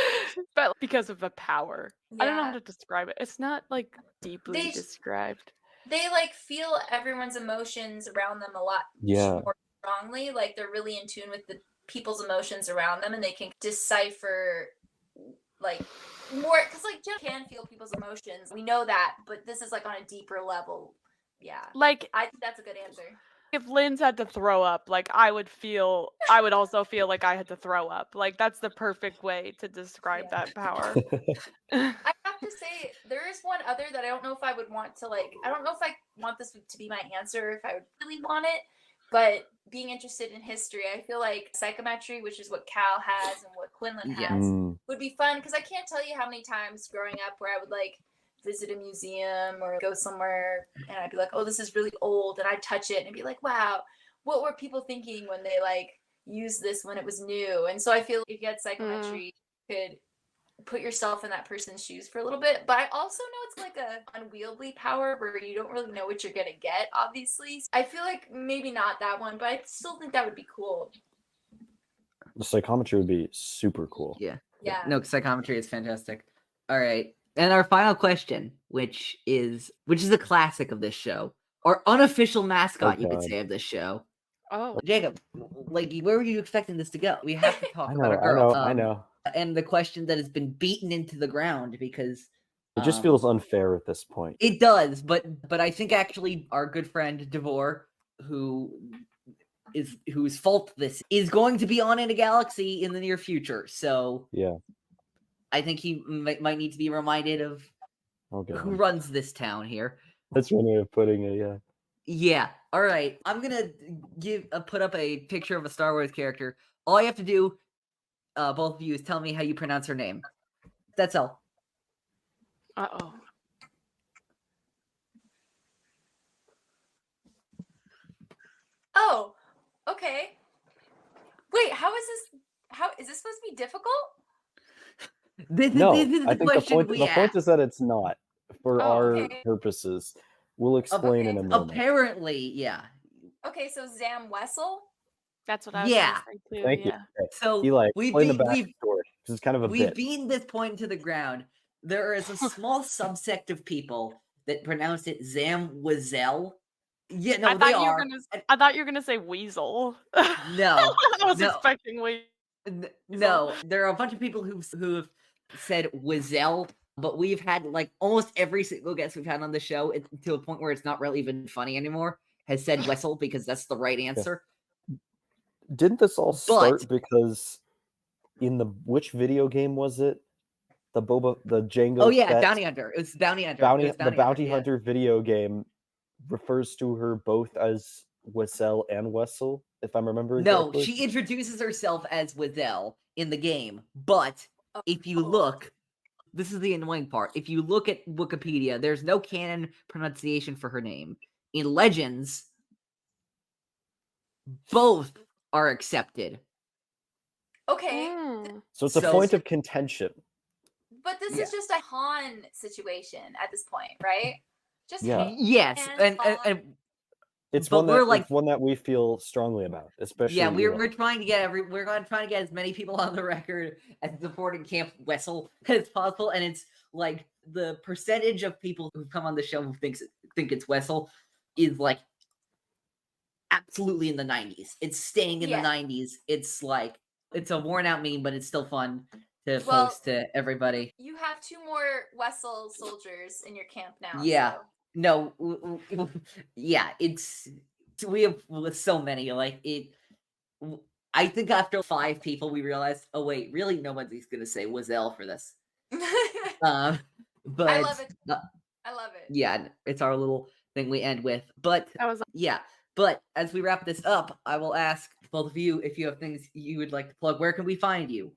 But because of the power. I don't know how Yeah. to describe it. It's not like deeply They described. they like feel everyone's emotions around them a lot Yeah. more strongly. Like they're really in tune with the people's emotions around them, and they can decipher like more because like Jedi can feel people's emotions. We know that, but this is like on a deeper level. Yeah, Like I think that's a good answer. if Linds had to throw up, like I would also feel like I had to throw up. Like that's the perfect way to describe Yeah. that power. I have to say, there is one other that I don't know if I would want to like. I don't know if I want this to be my answer, if I would really want it. But being interested in history, I feel like psychometry, which is what Cal has and what Quinlan Yeah. has, would be fun because I can't tell you how many times growing up where I would like visit a museum or go somewhere and I'd be like, oh, this is really old, and I'd touch it and be like, wow, what were people thinking when they like used this when it was new? And so I feel if you had psychometry, you could put yourself in that person's shoes for a little bit. But I also know it's like a unwieldy power where you don't really know what you're gonna get, obviously. I feel like maybe not that one, but I still think that would be cool. The psychometry would be super cool. Yeah. Yeah. No, psychometry is fantastic. All right. And our final question, which is a classic of this show, or unofficial mascot, you could God. say, of this show. Oh. Jacob, like, where were you expecting this to go? We have to talk I about know, our girl. I know. And the question that has been beaten into the ground because It just feels unfair at this point. it does, but I think actually our good friend Devore, whose fault this is, going to be on In a Galaxy in the near future. So yeah, I think he might need to be reminded of who runs this town here. That's one way of putting it. Yeah. Yeah. All right. I'm gonna put up a picture of a Star Wars character. All you have to do, both of you, is tell me how you pronounce her name. That's all. Uh-oh. Oh, okay. Wait, how is this supposed to be difficult? This No, is I the think question the point is that it's not for our okay. purposes. We'll explain in a moment. Apparently, yeah. Okay, so Zam Wessel. That's what I was Yeah. gonna say too. Thank you. Yeah. So Eli, we've explain the backstory because it's kind of a bit. beaten this point to the ground. There is a small subsect of people that pronounce it Zamwazel. Yeah, no, they are. I thought you were gonna say weasel. No, I was no. expecting weasel. No, there are a bunch of people who have said Wazel, but we've had like almost every single guest we've had on the show to a point where it's not really even funny anymore has said Wessel because that's the right answer. Didn't this all start because in which video game was it? The Django. Oh yeah, Fett, Bounty Hunter. It was Bounty Hunter. the Bounty Hunter video game refers to her both as Wessel and Wessel, if I'm remembering correctly. She introduces herself as Wessel in the game, but if you look, this is the annoying part. If you look at Wikipedia, there's no canon pronunciation for her name. In Legends, both are accepted. Okay. So it's a point of contention. But this is just a Han situation at this point, right? Just yes, and it's one that we feel strongly about, especially. We're trying to get we're going to try to get as many people on the record as supporting Camp Wessel as possible, and it's like the percentage of people who come on the show who think it's Wessel is like absolutely in the 90s. It's staying in the 90s. It's like it's a worn out meme, but it's still fun to post to everybody. You have 2 more Wessel soldiers in your camp now. Yeah. So. No. Yeah. We have so many. Like it. I think after 5 people, we realized, oh wait, really, nobody's gonna say Wazelle for this. But I love it. I love it. Yeah, it's our little thing we end with. But But as we wrap this up, I will ask both of you if you have things you would like to plug. Where can we find you?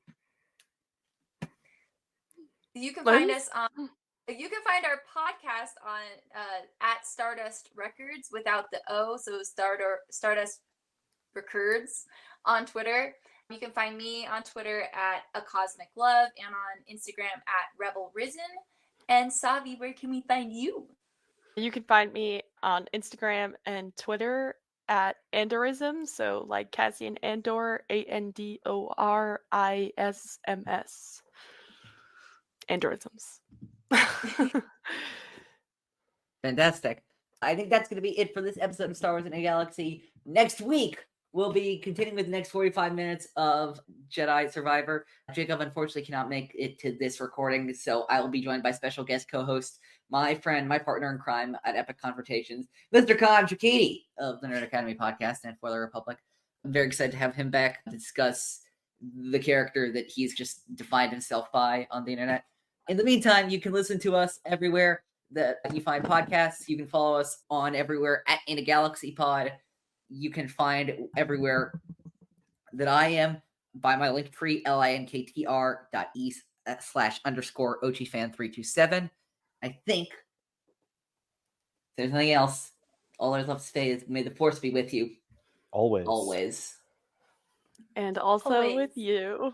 You can find us on. You can find our podcast on at Stardust Records without the O, so Stardust Records on Twitter. You can find me on Twitter at A Cosmic Love and on Instagram at Rebel Risen. And Savi, where can we find you? You can find me on Instagram and Twitter at Andorisms, so like Cassian Andor, ANDORISMS. Andorisms. Fantastic. I think that's going to be it for this episode of Star Wars in a Galaxy. Next week, we'll be continuing with the next 45 minutes of Jedi Survivor. Jacob unfortunately cannot make it to this recording, so I will be joined by special guest co-host, my friend, my partner in crime at Epic Confrontations, Mr. Khan Chakiti of the Nerd Academy podcast and For the Republic. I'm very excited to have him back to discuss the character that he's just defined himself by on the internet. In the meantime, you can listen to us everywhere that you find podcasts. You can follow us on everywhere at In a Galaxy Pod. You can find everywhere that I am by my link tree, linktr.e/_OGFan327. I think if there's nothing else, all there's left to say is may the force be with you. Always. Always. And also Always. with you.